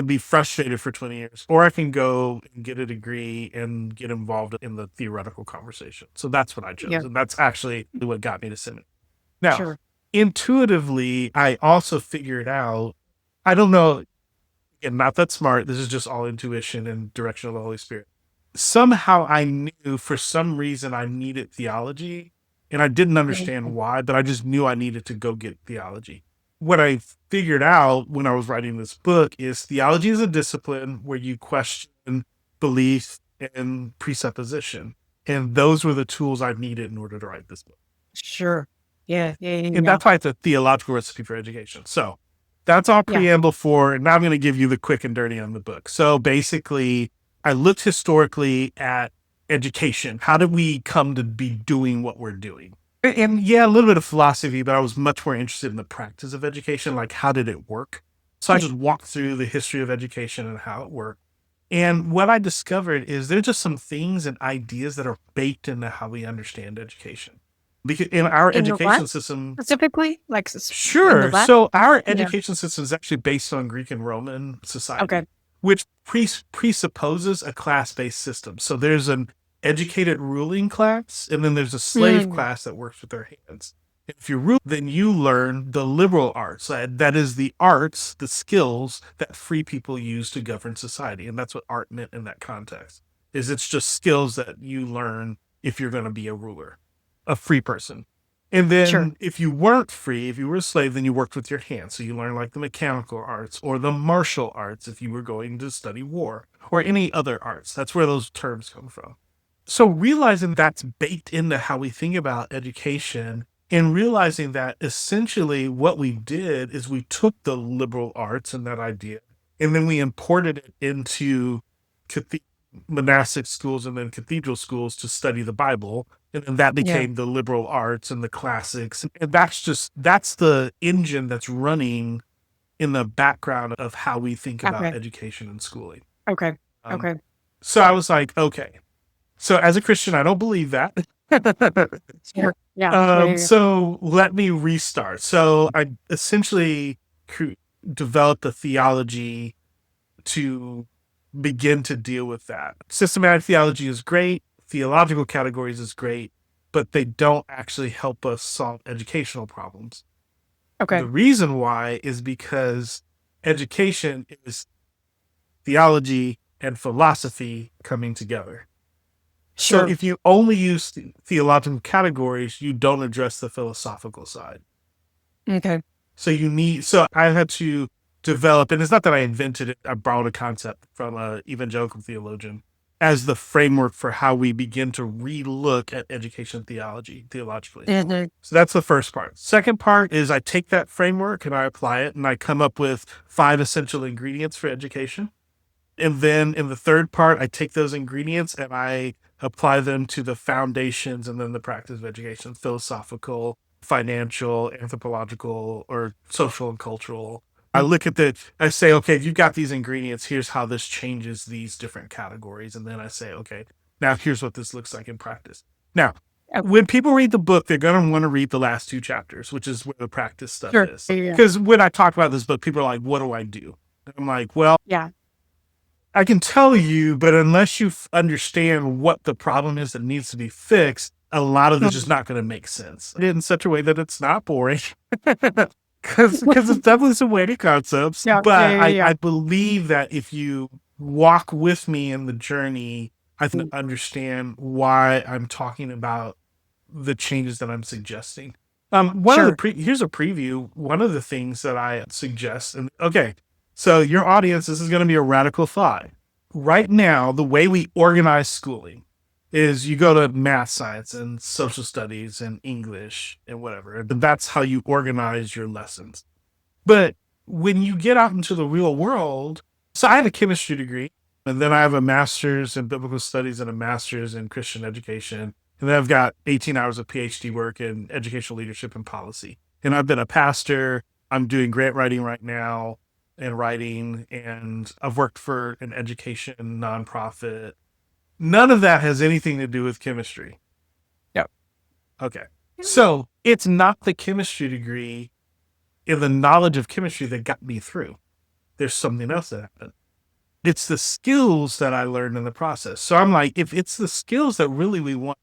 be frustrated for 20 years, or I can go and get a degree and get involved in the theoretical conversation. So that's what I chose. And that's actually what got me to seminary. Now, intuitively, I also figured out, I don't know, and not that smart, this is just all intuition and direction of the Holy Spirit. Somehow I knew for some reason I needed theology, and I didn't understand why, but I just knew I needed to go get theology. What I figured out when I was writing this book is theology is a discipline where you question belief and presupposition. And those were the tools I needed in order to write this book. Sure. Yeah. And that's why it's a theological recipe for education. So that's all preamble for, and now I'm going to give you the quick and dirty on the book. So basically, I looked historically at education. How did we come to be doing what we're doing? And a little bit of philosophy, but I was much more interested in the practice of education. How did it work? So I just walked through the history of education and how it worked. And what I discovered is there's just some things and ideas that are baked into how we understand education. Because in our In the what education system, specifically? Like in the sure. what? So our Yeah. education system is actually based on Greek and Roman society, Okay. which presupposes a class-based system. So there's an educated ruling class, and then there's a slave Mm. class that works with their hands. If you rule, then you learn the liberal arts. That is the arts, the skills that free people use to govern society. And that's what art meant in that context, is it's just skills that you learn if you're going to be a ruler, a free person. And Sure. then if you weren't free, if you were a slave, then you worked with your hands. So you learn like the mechanical arts or the martial arts if you were going to study war or any other arts. That's where those terms come from. So realizing that's baked into how we think about education and realizing that essentially what we did is we took the liberal arts and that idea and then we imported it into monastic schools and then cathedral schools to study the Bible. And then that Yeah. became the liberal arts and the classics. And that's the engine that's running in the background of how we think about Okay. education and schooling. Okay. Um, Okay. So I was like, okay. So as a Christian, I don't believe that. Sure. Yeah. So let me restart. So I essentially developed a theology to begin to deal with that. Systematic theology is great. Theological categories is great, but they don't actually help us solve educational problems. Okay. The reason why is because education is theology and philosophy coming together. Sure. So if you only use theological categories, you don't address the philosophical side. Okay. So I had to develop, and it's not that I invented it, I borrowed a concept from an evangelical theologian as the framework for how we begin to relook at education theologically. Mhm. So that's the first part. Second part is I take that framework and I apply it and I come up with 5 essential ingredients for education. And then in the third part, I take those ingredients and I apply them to the foundations and then the practice of education, philosophical, financial, anthropological, or social and cultural. I look at I say, okay, you've got these ingredients. Here's how this changes these different categories. And then I say, okay, now here's what this looks like in practice. Now, Okay. when people read the book, they're going to want to read the last 2 chapters, which is where the practice stuff Sure. is. Yeah. Because when I talk about this book, people are like, what do I do? And I'm like, well, Yeah. I can tell you, but unless you understand what the problem is that needs to be fixed, a lot of this is not going to make sense in such a way that it's not boring. Because it's definitely some weighty concepts. Yeah, But yeah. I believe that if you walk with me in the journey, I can understand why I'm talking about the changes that I'm suggesting. Here's a preview. One of the things that I suggest, and okay, so your audience, this is going to be a radical thought. Right now, the way we organize schooling is you go to math, science, and social studies and English and whatever. And that's how you organize your lessons. But when you get out into the real world, so I have a chemistry degree, and then I have a master's in biblical studies and a master's in Christian education. And then I've got 18 hours of PhD work in educational leadership and policy. And I've been a pastor. I'm doing grant writing right now and writing, and I've worked for an education nonprofit. None of that has anything to do with chemistry. Yep. Okay. So it's not the chemistry degree and the knowledge of chemistry that got me through. There's something else that happened. It's the skills that I learned in the process. So I'm like, if it's the skills that really we want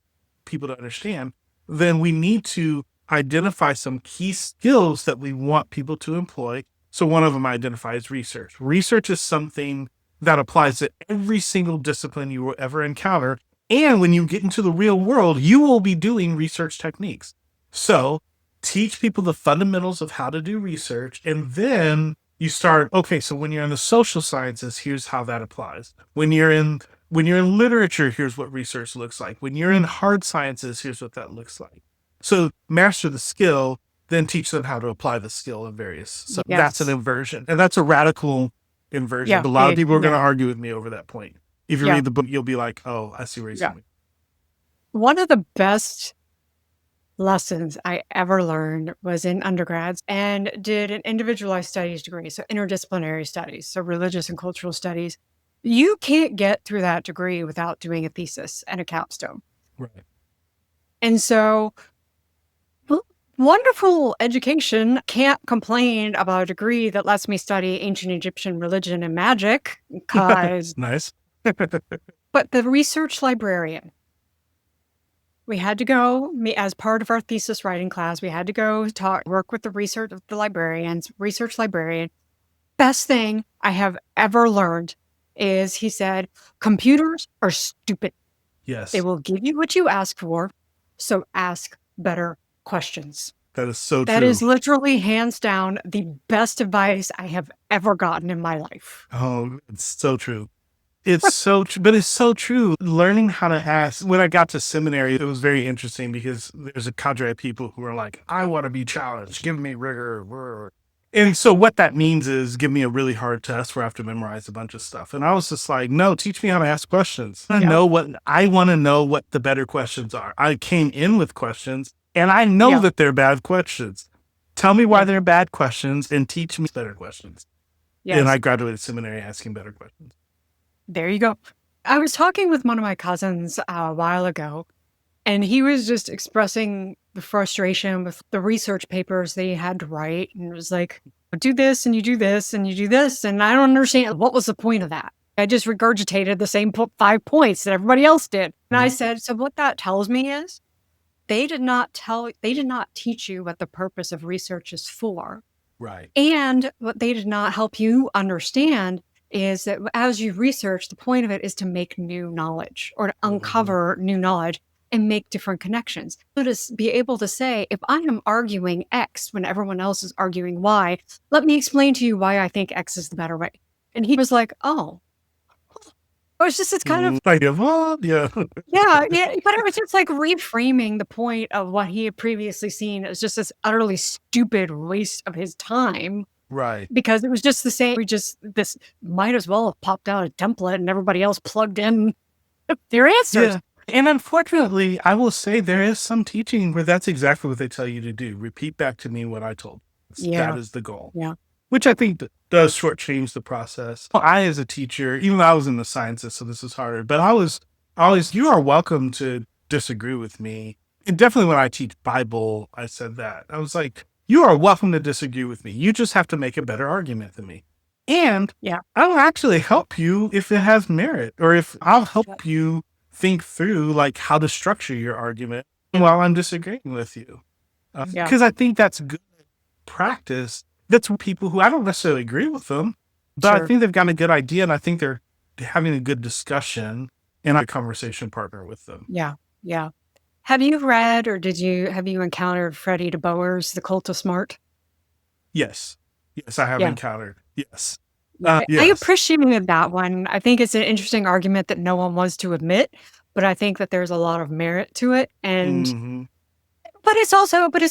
people to understand, then we need to identify some key skills that we want people to employ. So one of them I identify is research. Research is something that applies to every single discipline you will ever encounter. And when you get into the real world, you will be doing research techniques. So teach people the fundamentals of how to do research. And then you start, okay, so when you're in the social sciences, here's how that applies. When you're in literature, here's what research looks like. When you're in hard sciences, here's what that looks like. So master the skill, then teach them how to apply the skill in various. So that's an inversion. And that's a radical inversion. Yeah, But a lot of people are going to yeah. argue with me over that point. If you Yeah. read the book, you'll be like, oh, I see where he's Yeah. going. One of the best lessons I ever learned was in undergrads and did an individualized studies degree, so interdisciplinary studies, so religious and cultural studies. You can't get through that degree without doing a thesis and a capstone. Right. And so wonderful education can't complain about a degree that lets me study ancient Egyptian religion and magic, because, Nice. but the research librarian, we had to go, as part of our thesis writing class, we had to go work with the research librarian. Best thing I have ever learned is he said, computers are stupid. Yes. They will give you what you ask for. So ask better questions. That is so That true. is literally hands down the best advice I have ever gotten in my life. Oh, it's so true. It's so true, but it's so true. Learning how to ask. When I got to seminary, it was very interesting because there's a cadre of people who are like, I want to be challenged. Give me rigor. And so what that means is give me a really hard test where I have to memorize a bunch of stuff. And I was just like, no, teach me how to ask questions. I want to know what the better questions are. I came in with questions and I know that they're bad questions. Tell me why they're bad questions and teach me better questions. Yes. And I graduated seminary asking better questions. There you go. I was talking with one of my cousins a while ago, and he was just expressing the frustration with the research papers they had to write. And it was like, do this and you do this and you do this. And I don't understand, what was the point of that? I just regurgitated the same 5 points that everybody else did. And I said, so what that tells me is they did not teach you what the purpose of research is for. Right. And what they did not help you understand is that as you research, the point of it is to make new knowledge or to uncover new knowledge and make different connections. So to be able to say, if I am arguing X when everyone else is arguing Y, let me explain to you why I think X is the better way. And he was like, oh. It's kind of like, well, yeah, but it was just like reframing the point of what he had previously seen as just this utterly stupid waste of his time. Right. Because it was just the same. This might as well have popped out a template and everybody else plugged in their answers. Yeah. And unfortunately, I will say there is some teaching where that's exactly what they tell you to do. Repeat back to me what I told. That is the goal. Yeah. Which I think does shortchange the process. I, as a teacher, even though I was in the sciences, so this is harder, but I was always, you are welcome to disagree with me. And definitely when I teach Bible, I said that. I was like, you are welcome to disagree with me. You just have to make a better argument than me. And I'll actually help you if it has merit, or if I'll help you think through like how to structure your argument while I'm disagreeing with you. Because I think that's good practice. That's people who I don't necessarily agree with them, but I think they've got a good idea, and I think they're having a good discussion and a conversation partner with them. Yeah. Yeah. Have you read or have you encountered Freddie DeBoer's The Cult of Smart? Yes. Yes, I have encountered. Yes. I appreciated that one. I think it's an interesting argument that no one wants to admit, but I think that there's a lot of merit to it. And but it's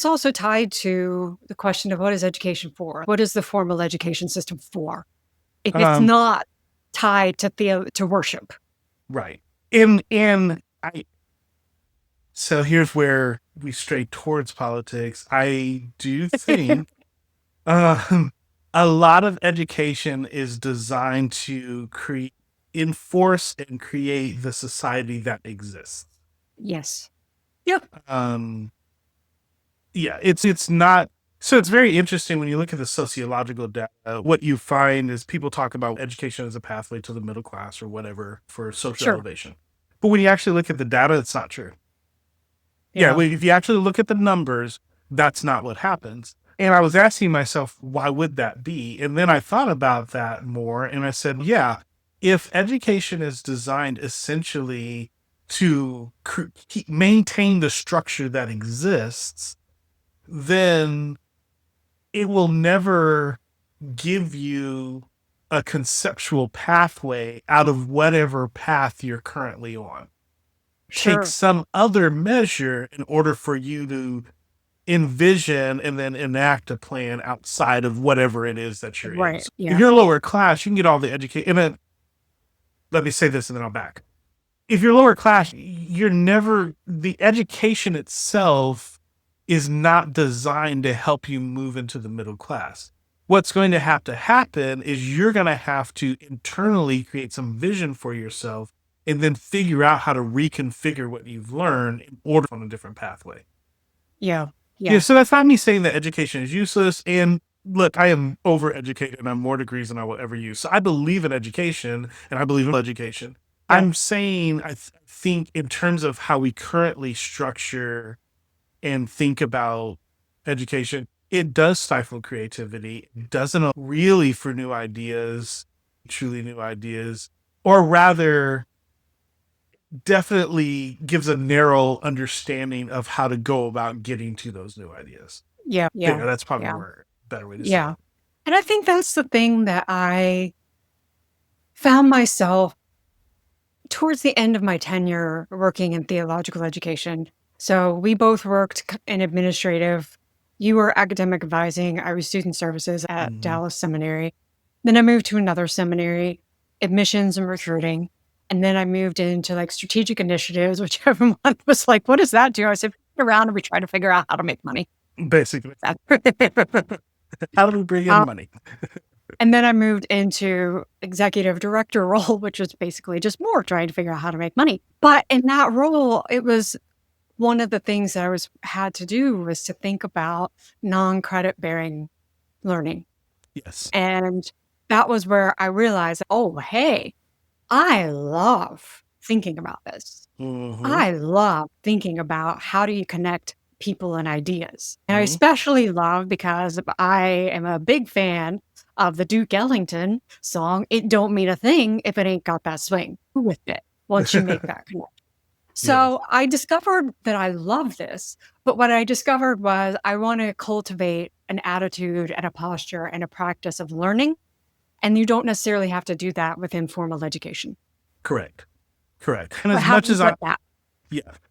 also tied to the question of what is education for? What is the formal education system for? It's not tied to worship. Right. So here's where we stray towards politics. I do think a lot of education is designed to enforce and create the society that exists. Yes. Yep. It's not. So it's very interesting when you look at the sociological data. What you find is people talk about education as a pathway to the middle class or whatever for social elevation. But when you actually look at the data, it's not true. If you actually look at the numbers, that's not what happens. And I was asking myself, why would that be? And then I thought about that more, and I said, if education is designed essentially to maintain the structure that exists, then it will never give you a conceptual pathway out of whatever path you're currently on. Take some other measure in order for you to envision and then enact a plan outside of whatever it is that you're in. So if you're lower class, you can get all the education. Let me say this and then I'll back. If you're lower class, the education itself is not designed to help you move into the middle class. what's going to have to happen is you're going to have to internally create some vision for yourself and then figure out how to reconfigure what you've learned in order on a different pathway. Yeah. Yeah. So that's not me saying that education is useless. And look, I am overeducated and I have more degrees than I will ever use. So I believe in education and I believe in education. Yeah. I'm saying, I think in terms of how we currently structure and think about education, it does stifle creativity. It doesn't really for new ideas, truly new ideas, or rather definitely gives a narrow understanding of how to go about getting to those new ideas. Yeah. There, that's probably Yeah. a better way to say Yeah. it. And I think that's the thing that I found myself towards the end of my tenure working in theological education. So we both worked in administrative. You were academic advising. I was student services at Dallas Seminary. Then I moved to another seminary, admissions and recruiting. And then I moved into like strategic initiatives, which everyone was like, what does that do? I said, around and we try to figure out how to make money. Basically. How do we bring in money? And then I moved into executive director role, which was basically just more trying to figure out how to make money. But in that role, it was one of the things that I had to do was to think about non-credit bearing learning. Yes. And that was where I realized, oh, hey, I love thinking about this. I love thinking about how do you connect people and ideas. And I especially love because I am a big fan of the Duke Ellington song, It Don't Mean a Thing If It Ain't Got That Swing with it, once you make that connection. So I discovered that I love this, but what I discovered was I want to cultivate an attitude and a posture and a practice of learning. And you don't necessarily have to do that within formal education. Correct. And But as how much do you as get that?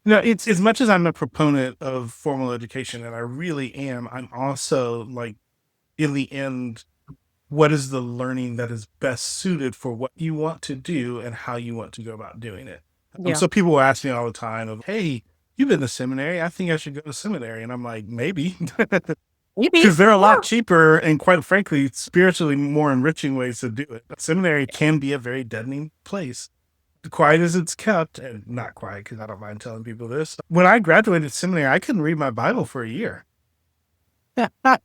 no, it's as much as I'm a proponent of formal education, and I really am, I'm also like, in the end, what is the learning that is best suited for what you want to do and how you want to go about doing it? Yeah. So people will ask me all the time of, hey, you've been to seminary. I think I should go to seminary. And I'm like, maybe. Because they're a lot cheaper and quite frankly, spiritually more enriching ways to do it. Seminary can be a very deadening place. Quiet as it's kept, and not quiet because I don't mind telling people this. When I graduated seminary, I couldn't read my Bible for a year. I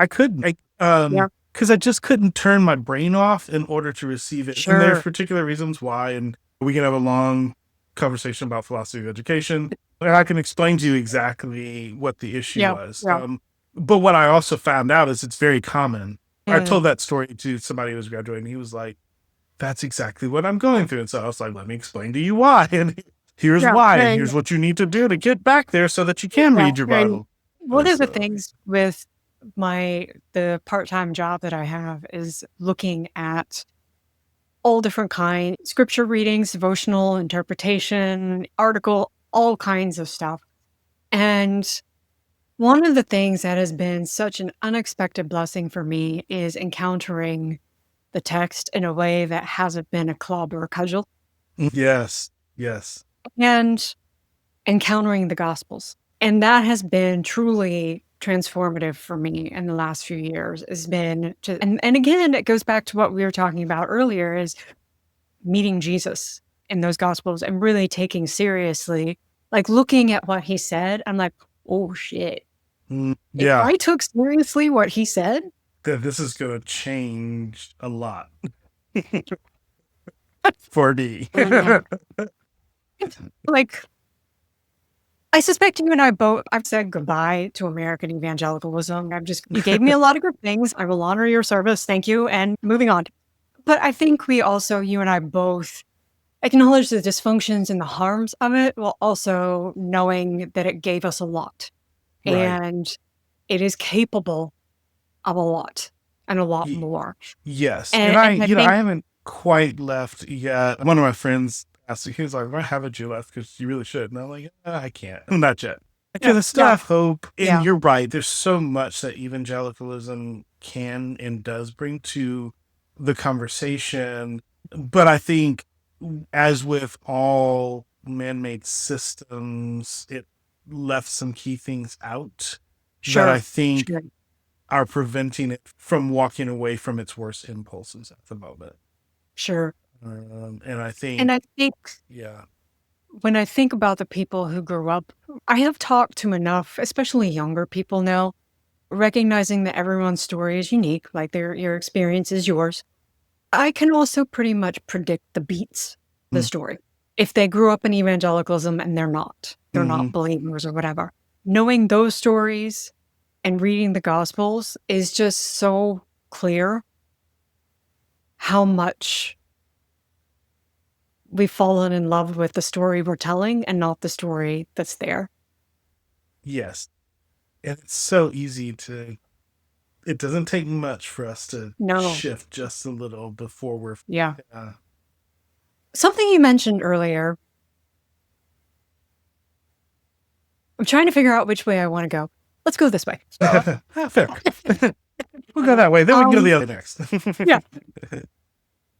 couldn't. Because I just couldn't turn my brain off in order to receive it. And there's particular reasons why, and we can have a long conversation about philosophy of education, and I can explain to you exactly what the issue was. But what I also found out is it's very common. I told that story to somebody who was graduating. He was like, that's exactly what I'm going through. And so I was like, let me explain to you why. And here's why. And here's what you need to do to get back there so that you can read your Bible. One of the things with the part-time job that I have is looking at all different kinds, scripture readings, devotional interpretation, article, all kinds of stuff. And one of the things that has been such an unexpected blessing for me is encountering the text in a way that hasn't been a club or a cudgel. Yes. And encountering the Gospels. And that has been truly transformative for me in the last few years. Has been and again, it goes back to what we were talking about earlier, is meeting Jesus in those Gospels and really taking seriously, like looking at what he said. I'm like, oh shit. If I took seriously what he said, that this is going to change a lot for me. Like, I suspect you and I both, I've said goodbye to American evangelicalism. You gave me a lot of good things. I will honor your service. Thank you. And moving on. But I think you and I both acknowledge the dysfunctions and the harms of it, while also knowing that it gave us a lot. Right. And it is capable of a lot and a lot more. Yes. And I haven't quite left yet. One of my friends asked me, he was like, why haven't you left? Because you really should. And I'm like, I can't. Not yet. Because I still have hope. And you're right. There's so much that evangelicalism can and does bring to the conversation. But I think, as with all man-made systems, it left some key things out that I think are preventing it from walking away from its worst impulses at the moment. Sure. And I think, And I think yeah, when I think about the people who grew up, I have talked to enough, especially younger people now, recognizing that everyone's story is unique, like your experience is yours. I can also pretty much predict the beats, the Mm. story. If they grew up in evangelicalism and they're not Mhm. believers or whatever. Knowing those stories and reading the Gospels is just so clear how much we've fallen in love with the story we're telling and not the story that's there. Yes. And it's so easy it doesn't take much for us to No. shift just a little before we're, Yeah. uh, Something you mentioned earlier, I'm trying to figure out which way I want to go. Let's go this way. fair. We'll go that way. Then we can go the other next. Yeah.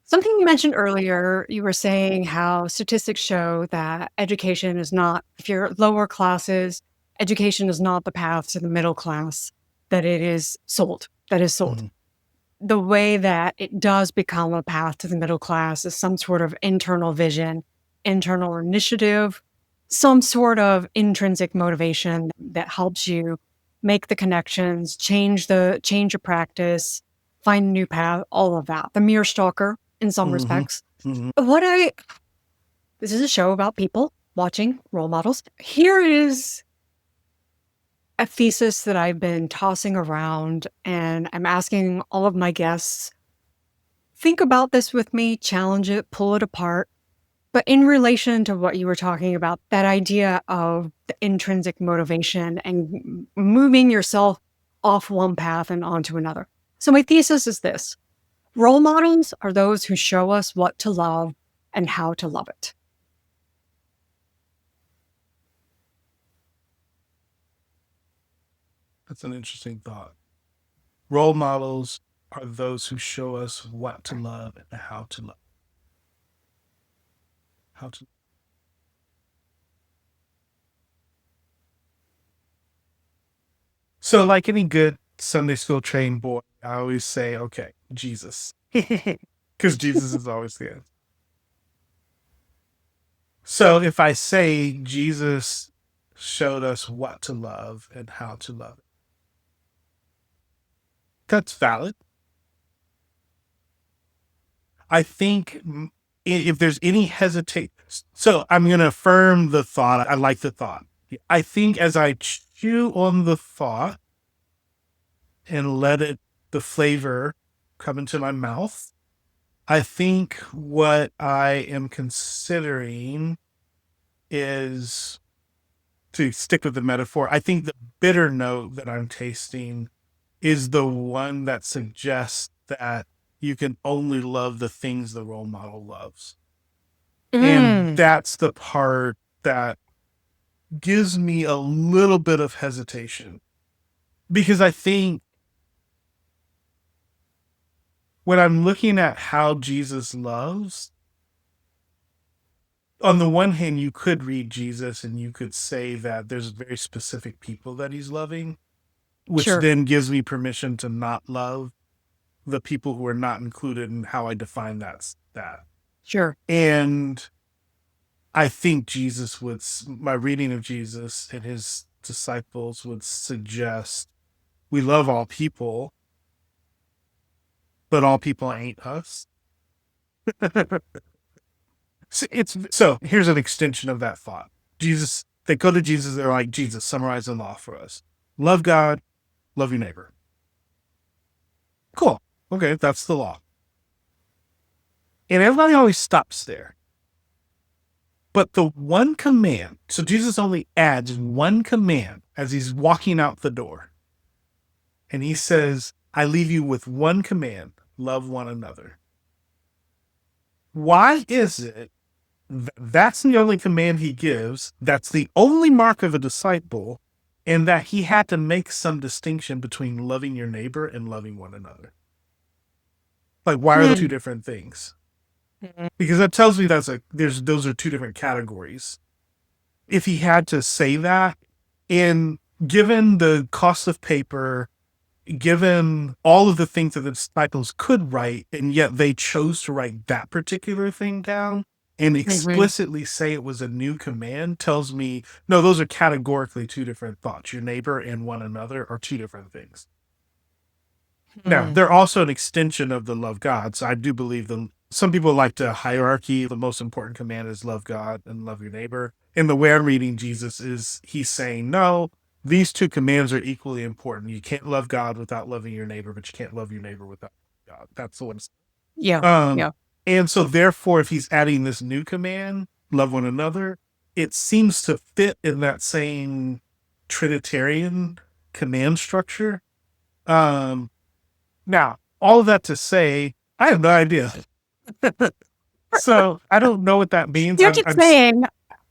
Something you mentioned earlier, you were saying how statistics show that education is not, if you're lower classes, education is not the path to the middle class, that it is sold, Mhm. The way that it does become a path to the middle class is some sort of internal vision, internal initiative, some sort of intrinsic motivation that helps you make the connections, change your practice, find a new path, all of that. The mere stalker in some Mhm. respects. Mhm. This is a show about people watching role models. Here is a thesis that I've been tossing around, and I'm asking all of my guests, think about this with me, challenge it, pull it apart. But in relation to what you were talking about, that idea of the intrinsic motivation and moving yourself off one path and onto another. So my thesis is this: role models are those who show us what to love and how to love it. That's an interesting thought. Role models are those who show us what to love and how to love. How to. So, like any good Sunday school trained boy, I always say, okay, Jesus. Because Jesus is always the answer. So, if I say Jesus showed us what to love and how to love it, that's valid. I think if there's any hesitation, so I'm going to affirm the thought. I like the thought. I think as I chew on the thought and the flavor come into my mouth, I think what I am considering is, to stick with the metaphor, I think the bitter note that I'm tasting is the one that suggests that you can only love the things the role model loves. And that's the part that gives me a little bit of hesitation. Because I think when I'm looking at how Jesus loves, on the one hand, you could read Jesus and you could say that there's very specific people that he's loving, which Sure. then gives me permission to not love the people who are not included in how I define that. Sure. And I think my reading of Jesus and his disciples would suggest we love all people, but all people ain't us. So here's an extension of that thought. They go to Jesus, they're like, Jesus, summarize the law for us. Love God, love your neighbor. Cool. Okay, that's the law. And everybody always stops there. But the one command, so Jesus only adds one command as he's walking out the door. And he says, I leave you with one command, love one another. Why is it that's the only command he gives, that's the only mark of a disciple, and that he had to make some distinction between loving your neighbor and loving one another? Like, why are those two different things? Because that tells me those are two different categories. If he had to say that, and given the cost of paper given all of the things that the disciples could write, and yet they chose to write that particular thing down and explicitly say it was a new command, tells me, no, those are categorically two different thoughts. Your neighbor and one another are two different things. Now, they're also an extension of the love God. So I do believe some people like to hierarchy. The most important command is love God and love your neighbor. And the way I'm reading Jesus is he's saying, no, these two commands are equally important. You can't love God without loving your neighbor, but you can't love your neighbor without God. That's the one. Yeah. And so therefore, if he's adding this new command, love one another, it seems to fit in that same Trinitarian command structure. Now, all of that to say, I have no idea. So I don't know what that means. You're just saying.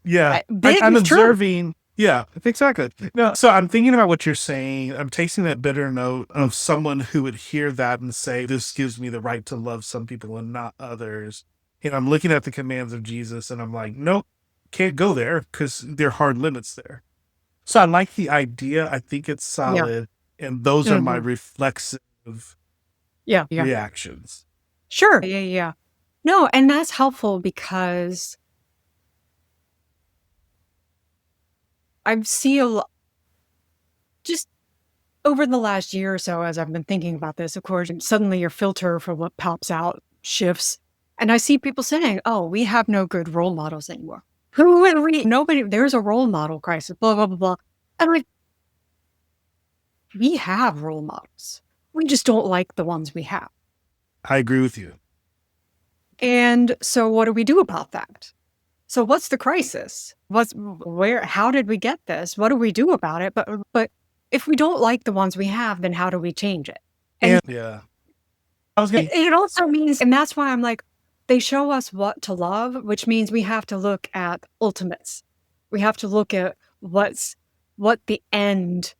Yeah, Big I'm is true. observing. Yeah, exactly. No, so I'm thinking about what you're saying. I'm tasting that bitter note of someone who would hear that and say, this gives me the right to love some people and not others. And I'm looking at the commands of Jesus and I'm like, nope, can't go there because there are hard limits there. So I like the idea. I think it's solid. And those are my reflexive reactions. Sure. Yeah. No, and that's helpful because I see a lot, just over the last year or so, as I've been thinking about this, of course, and suddenly your filter for what pops out shifts. And I see people saying, oh, we have no good role models anymore. Who would read? Nobody, there's a role model crisis, blah, blah, blah, blah. And like, we have role models. We just don't like the ones we have. I agree with you. And so what do we do about that? So what's the crisis? How did we get this? What do we do about it? But if we don't like the ones we have, then how do we change it? And yeah. It also means, and that's why I'm like, they show us what to love, which means we have to look at ultimates. We have to look at what the end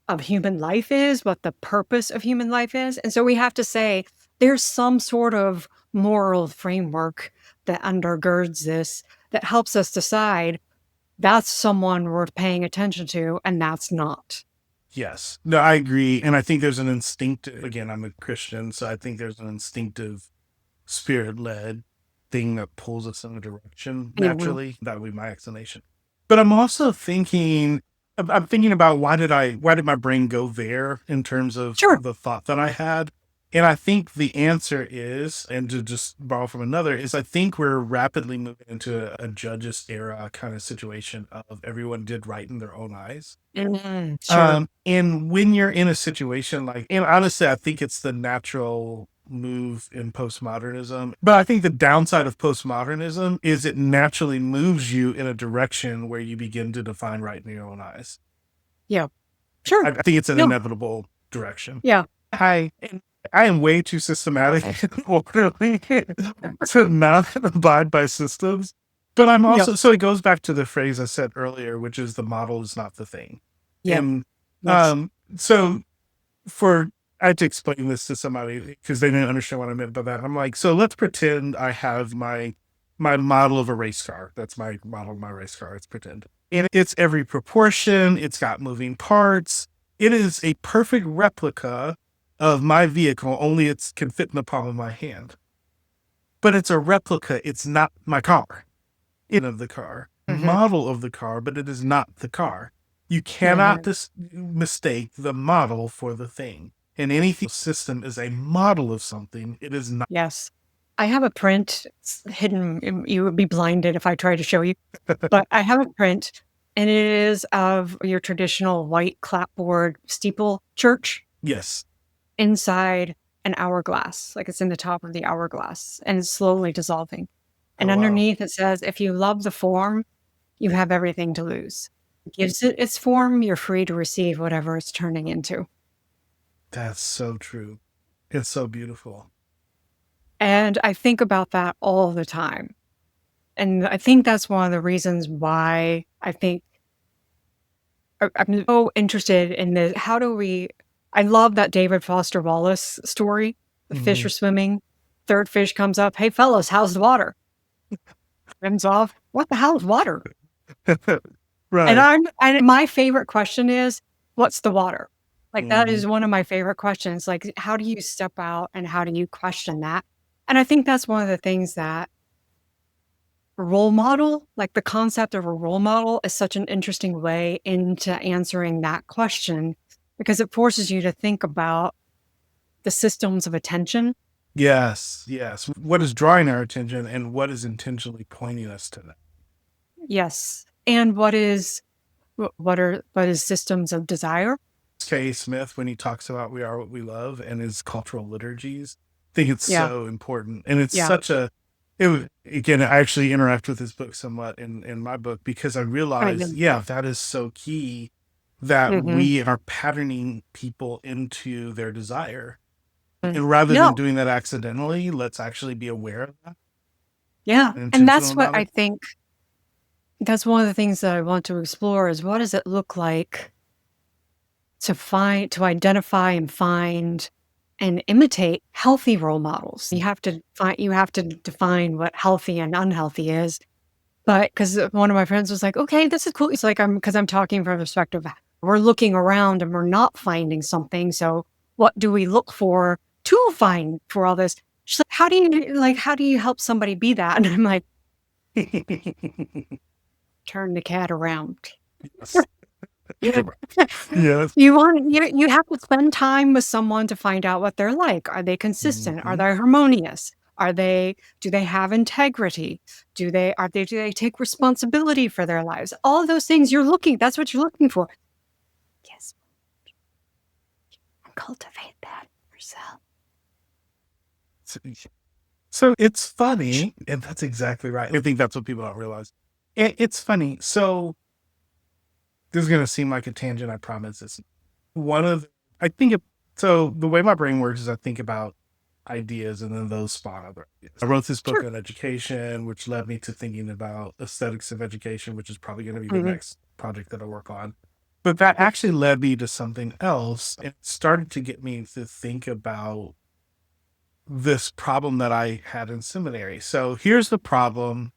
of human life is, what the purpose of human life is. And so we have to say, there's some sort of moral framework that undergirds this, that helps us decide that's someone worth paying attention to, and that's not. Yes. No, I agree. And I think there's an instinctive, again, I'm a Christian, so I think there's an instinctive spirit-led thing that pulls us in a direction naturally. That would be my explanation. But I'm also thinking about why did my brain go there in terms of the thought that I had? And I think the answer is, and to just borrow from another, is I think we're rapidly moving into a judges era kind of situation of everyone did right in their own eyes. Sure. And when you're in a situation like, and honestly, I think it's the natural move in postmodernism. But I think the downside of postmodernism is it naturally moves you in a direction where you begin to define right in your own eyes. Yeah. Sure. I think it's an inevitable direction. Yeah. I am way too systematic and orderly to not abide by systems. But I'm also, so it goes back to the phrase I said earlier, which is the model is not the thing. Yeah. And so I had to explain this to somebody because they didn't understand what I meant by that. I'm like, so let's pretend I have my model of a race car. That's my model of my race car. Let's pretend. And it's every proportion. It's got moving parts. It is a perfect replica of my vehicle, only it can fit in the palm of my hand. But it's a replica. It's not my car. Of the car, model of the car, but it is not the car. You cannot mistake the model for the thing. And anything system is a model of something. It is not. Yes. I have a print. It's hidden. You would be blinded if I tried to show you. But I have a print, and it is of your traditional white clapboard steeple church. Yes. Inside an hourglass, like it's in the top of the hourglass, and it's slowly dissolving. And underneath it says, if you love the form, you have everything to lose. It gives it its form, you're free to receive whatever it's turning into. That's so true. It's so beautiful. And I think about that all the time. And I think that's one of the reasons why I'm so interested in this. I love that David Foster Wallace story. The fish are swimming. Third fish comes up. Hey, fellas, how's the water? Swims off. What the hell is water? Right. And my favorite question is, what's the water? Like, that is one of my favorite questions. Like, how do you step out and how do you question that? And I think that's one of the things that role model, like the concept of a role model, is such an interesting way into answering that question because it forces you to think about the systems of attention. Yes, yes. What is drawing our attention and what is intentionally pointing us to that? Yes. And what is systems of desire? K. Smith, when he talks about we are what we love and his cultural liturgies, I think it's Yeah. so important. And it's Yeah. such a, again, I actually interact with his book somewhat in my book because I realize, yeah. that is so key that Mhm. we are patterning people into their desire. Mm. And rather No. than doing that accidentally, let's actually be aware of that. Yeah. And And that's intentional what about I it. think that's one of the things that I want to explore is what does it look like to identify and find and imitate healthy role models. You have to define what healthy and unhealthy is. But because one of my friends was like, okay, this is cool. It's like because I'm talking from a perspective, we're looking around and we're not finding something. So what do we look for to find for all this? She's like, how do you help somebody be that? And I'm like, turn the cat around. Yes. Yes. You have to spend time with someone to find out what they're like. Are they consistent? Are Mhm. they harmonious? Do they have integrity? Do they take responsibility for their lives? All of those things that's what you're looking for. Yes. Cultivate that yourself. So it's funny, and that's exactly right. I think that's what people don't realize. It's funny. So this is going to seem like a tangent, I promise. It's I think, so the way my brain works is I think about ideas and then those spawn other ideas. I wrote this book Sure. on education, which led me to thinking about aesthetics of education, which is probably going to be the Mhm. next project that I work on. But that actually led me to something else. And it started to get me to think about this problem that I had in seminary. So here's the problem.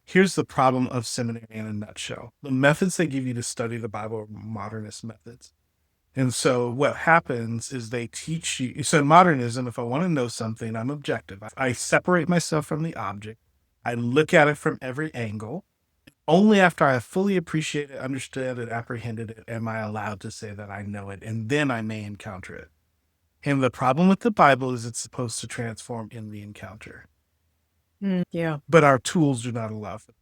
Here's the problem of seminary in a nutshell. The methods they give you to study the Bible are modernist methods. And so what happens is they teach you. So in modernism, if I want to know something, I'm objective. I separate myself from the object. I look at it from every angle. Only after I have fully appreciated, understood, and apprehended it am I allowed to say that I know it. And then I may encounter it. And the problem with the Bible is it's supposed to transform in the encounter, Yeah. but our tools do not allow for it.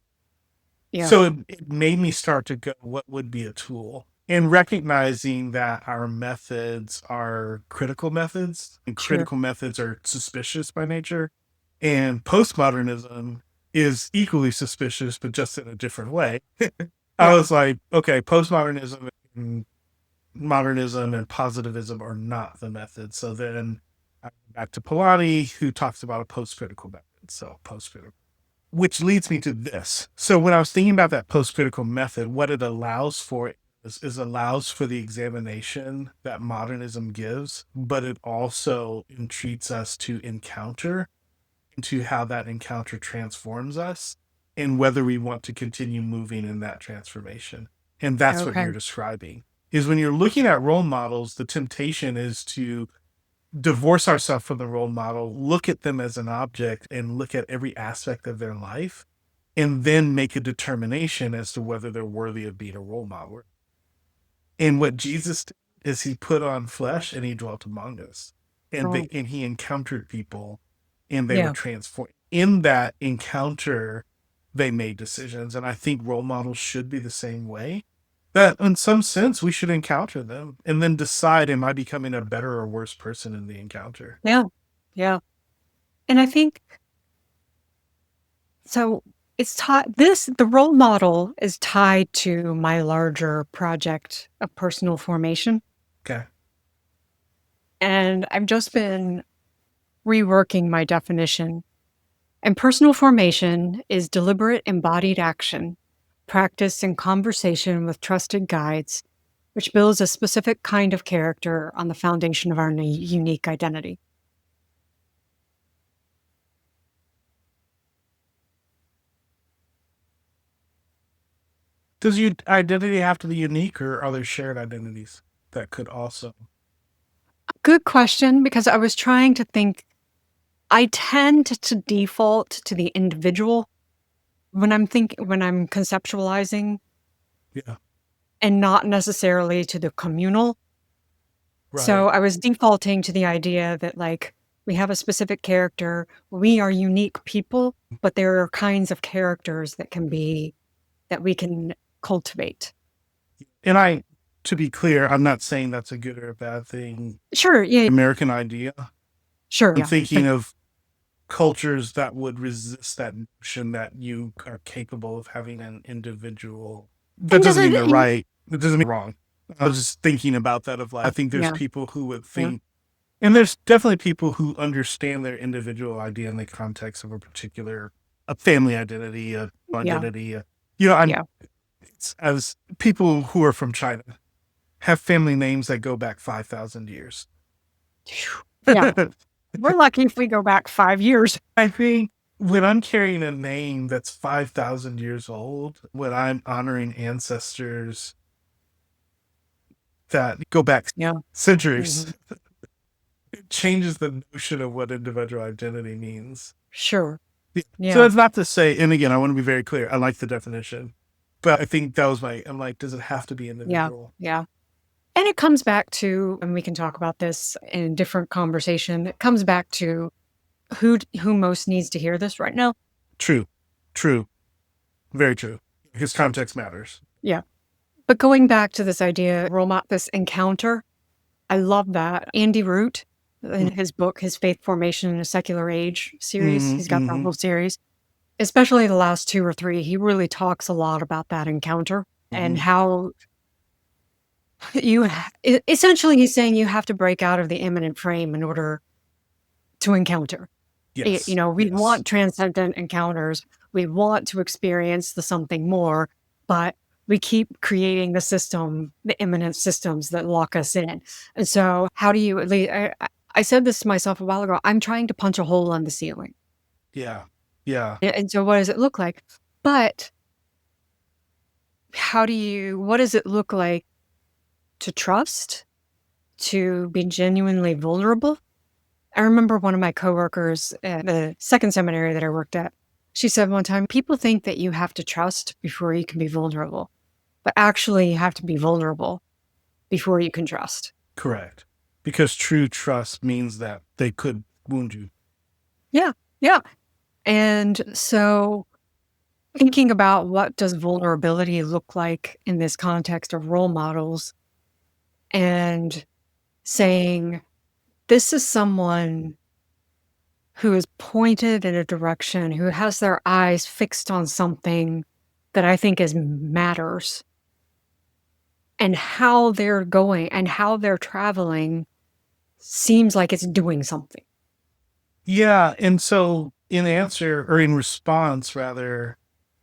Yeah. So it made me start to go, what would be a tool? And recognizing that our methods are critical methods, and Sure. critical methods are suspicious by nature. And postmodernism is equally suspicious, but just in a different way. I Yeah. was like, okay, postmodernism and modernism and positivism are not the method. So then I went back to Polanyi, who talks about a post-critical method. So post-critical, which leads me to this. So when I was thinking about that post-critical method, what it allows for is allows for the examination that modernism gives, but it also entreats us to encounter into how that encounter transforms us and whether we want to continue moving in that transformation. And that's what Okay. you're describing. Is when you're looking at role models, the temptation is to divorce ourselves from the role model, look at them as an object, and look at every aspect of their life, and then make a determination as to whether they're worthy of being a role model. And what Jesus did is he put on flesh and he dwelt among us. And Oh. and he encountered people and they were Yeah. transformed. In that encounter, they made decisions. And I think role models should be the same way. That in some sense we should encounter them and then decide, am I becoming a better or worse person in the encounter? Yeah. Yeah. And I think so the role model is tied to my larger project of personal formation. Okay. And I've just been reworking my definition. And personal formation is deliberate embodied action, practiced in conversation with trusted guides, which builds a specific kind of character on the foundation of our unique identity. Does your identity have to be unique or are there shared identities that could also? good question, because I was trying to think. I tend to default to the individual when I'm conceptualizing, Yeah. and not necessarily to the communal. So Right. I was defaulting to the idea that, like, we have a specific character, we are unique people, but there are kinds of characters that we can cultivate. And to be clear, I'm not saying that's a good or a bad thing. Sure, yeah, American idea. sure, I'm yeah. thinking of cultures that would resist that notion that you are capable of having an individual. That And does doesn't mean it they're in right. It doesn't mean wrong. I was just thinking about that of like, I think there's yeah, people who would yeah, think, and there's definitely people who understand their individual idea in the context of a family identity, a yeah, identity. I'm yeah. as people who are from China have family names that go back 5,000 years. Phew. Yeah, we're lucky if we go back 5 years. I think when I'm carrying a name that's 5,000 years old, when I'm honoring ancestors that go back Yeah, centuries, mhm, it changes the notion of what individual identity means. sure, Yeah. So yeah, it's not to say, and again, I want to be very clear. I like the definition, but I think that was I'm like, does it have to be yeah, individual? yeah. And it comes back to, and we can talk about this in a different conversation, it comes back to who most needs to hear this right now. True, true, very true. Because context matters. Yeah. But going back to this idea, this encounter, I love that. Andy Root, in his book, his Faith Formation in a Secular Age series, Mm-hmm, he's got that mm-hmm, whole series, especially the last 2 or 3, he really talks a lot about that encounter and mm-hmm. how essentially he's saying you have to break out of the immanent frame in order to encounter. Yes, We yes. want transcendent encounters. We want to experience the something more, but we keep creating the immanent systems that lock us in. And so, how do you at least? I said this to myself a while ago. I'm trying to punch a hole on the ceiling, Yeah, yeah. and so what does it look like? But what does it look like to trust, to be genuinely vulnerable? I remember one of my coworkers at the second seminary that I worked at. She said one time, people think that you have to trust before you can be vulnerable, but actually you have to be vulnerable before you can trust. Correct. Because true trust means that they could wound you. Yeah. Yeah. And so thinking about what does vulnerability look like in this context of role models, and saying, this is someone who is pointed in a direction, who has their eyes fixed on something that I think matters, and how they're going and how they're traveling seems like it's doing something. Yeah. And so, in response, rather,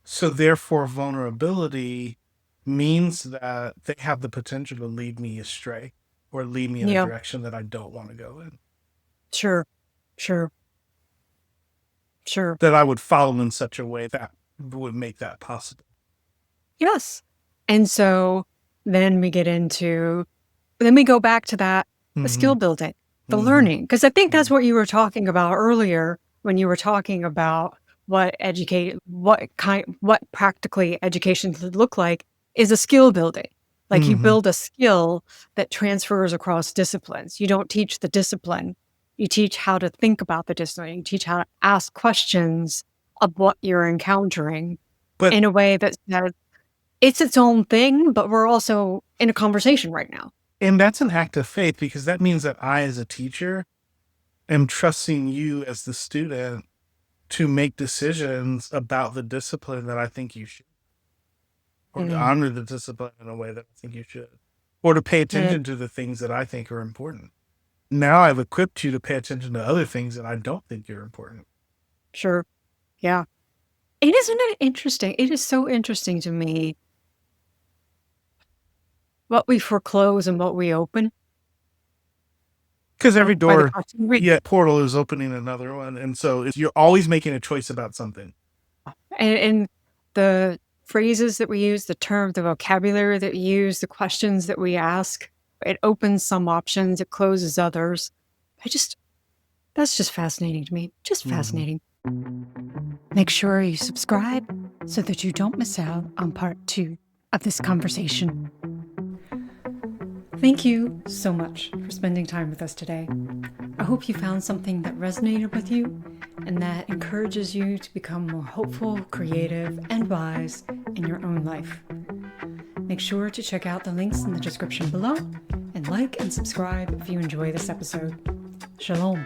so therefore, vulnerability means that they have the potential to lead me astray or lead me in a Yeah, direction that I don't want to go in, sure, sure, sure. that I would follow in such a way that would make that possible. Yes. And so then we go back to that, the skill Hmm. building, the Hmm. learning, because I think that's what you were talking about earlier when you were talking about what practically education should look like is a skill building. Like, you Hmm. build a skill that transfers across disciplines. You don't teach the discipline. You teach how to think about the discipline. You teach how to ask questions of what you're encountering But in a way that it's its own thing, but we're also in a conversation right now. and that's an act of faith because that means that I, as a teacher, am trusting you as the student to make decisions about the discipline that I think you should, or to Mm, honor the discipline in a way that I think you should, or to pay mm, attention to the things that I think are important. Now I've equipped you to pay attention to other things that I don't think are important. sure. Yeah. Isn't it interesting? It is so interesting to me what we foreclose and what we open. Because every By the door, question yeah, portal is opening another one. And so you're always making a choice about something. and the phrases that we use, the vocabulary that we use, the questions that we ask, It opens some options, it closes others. That's just fascinating to me. Just fascinating. Make sure you subscribe so that you don't miss out on part 2 of this conversation. Thank you so much for spending time with us today. I hope you found something that resonated with you and that encourages you to become more hopeful, creative, and wise in your own life. Make sure to check out the links in the description below and like and subscribe if you enjoy this episode. Shalom.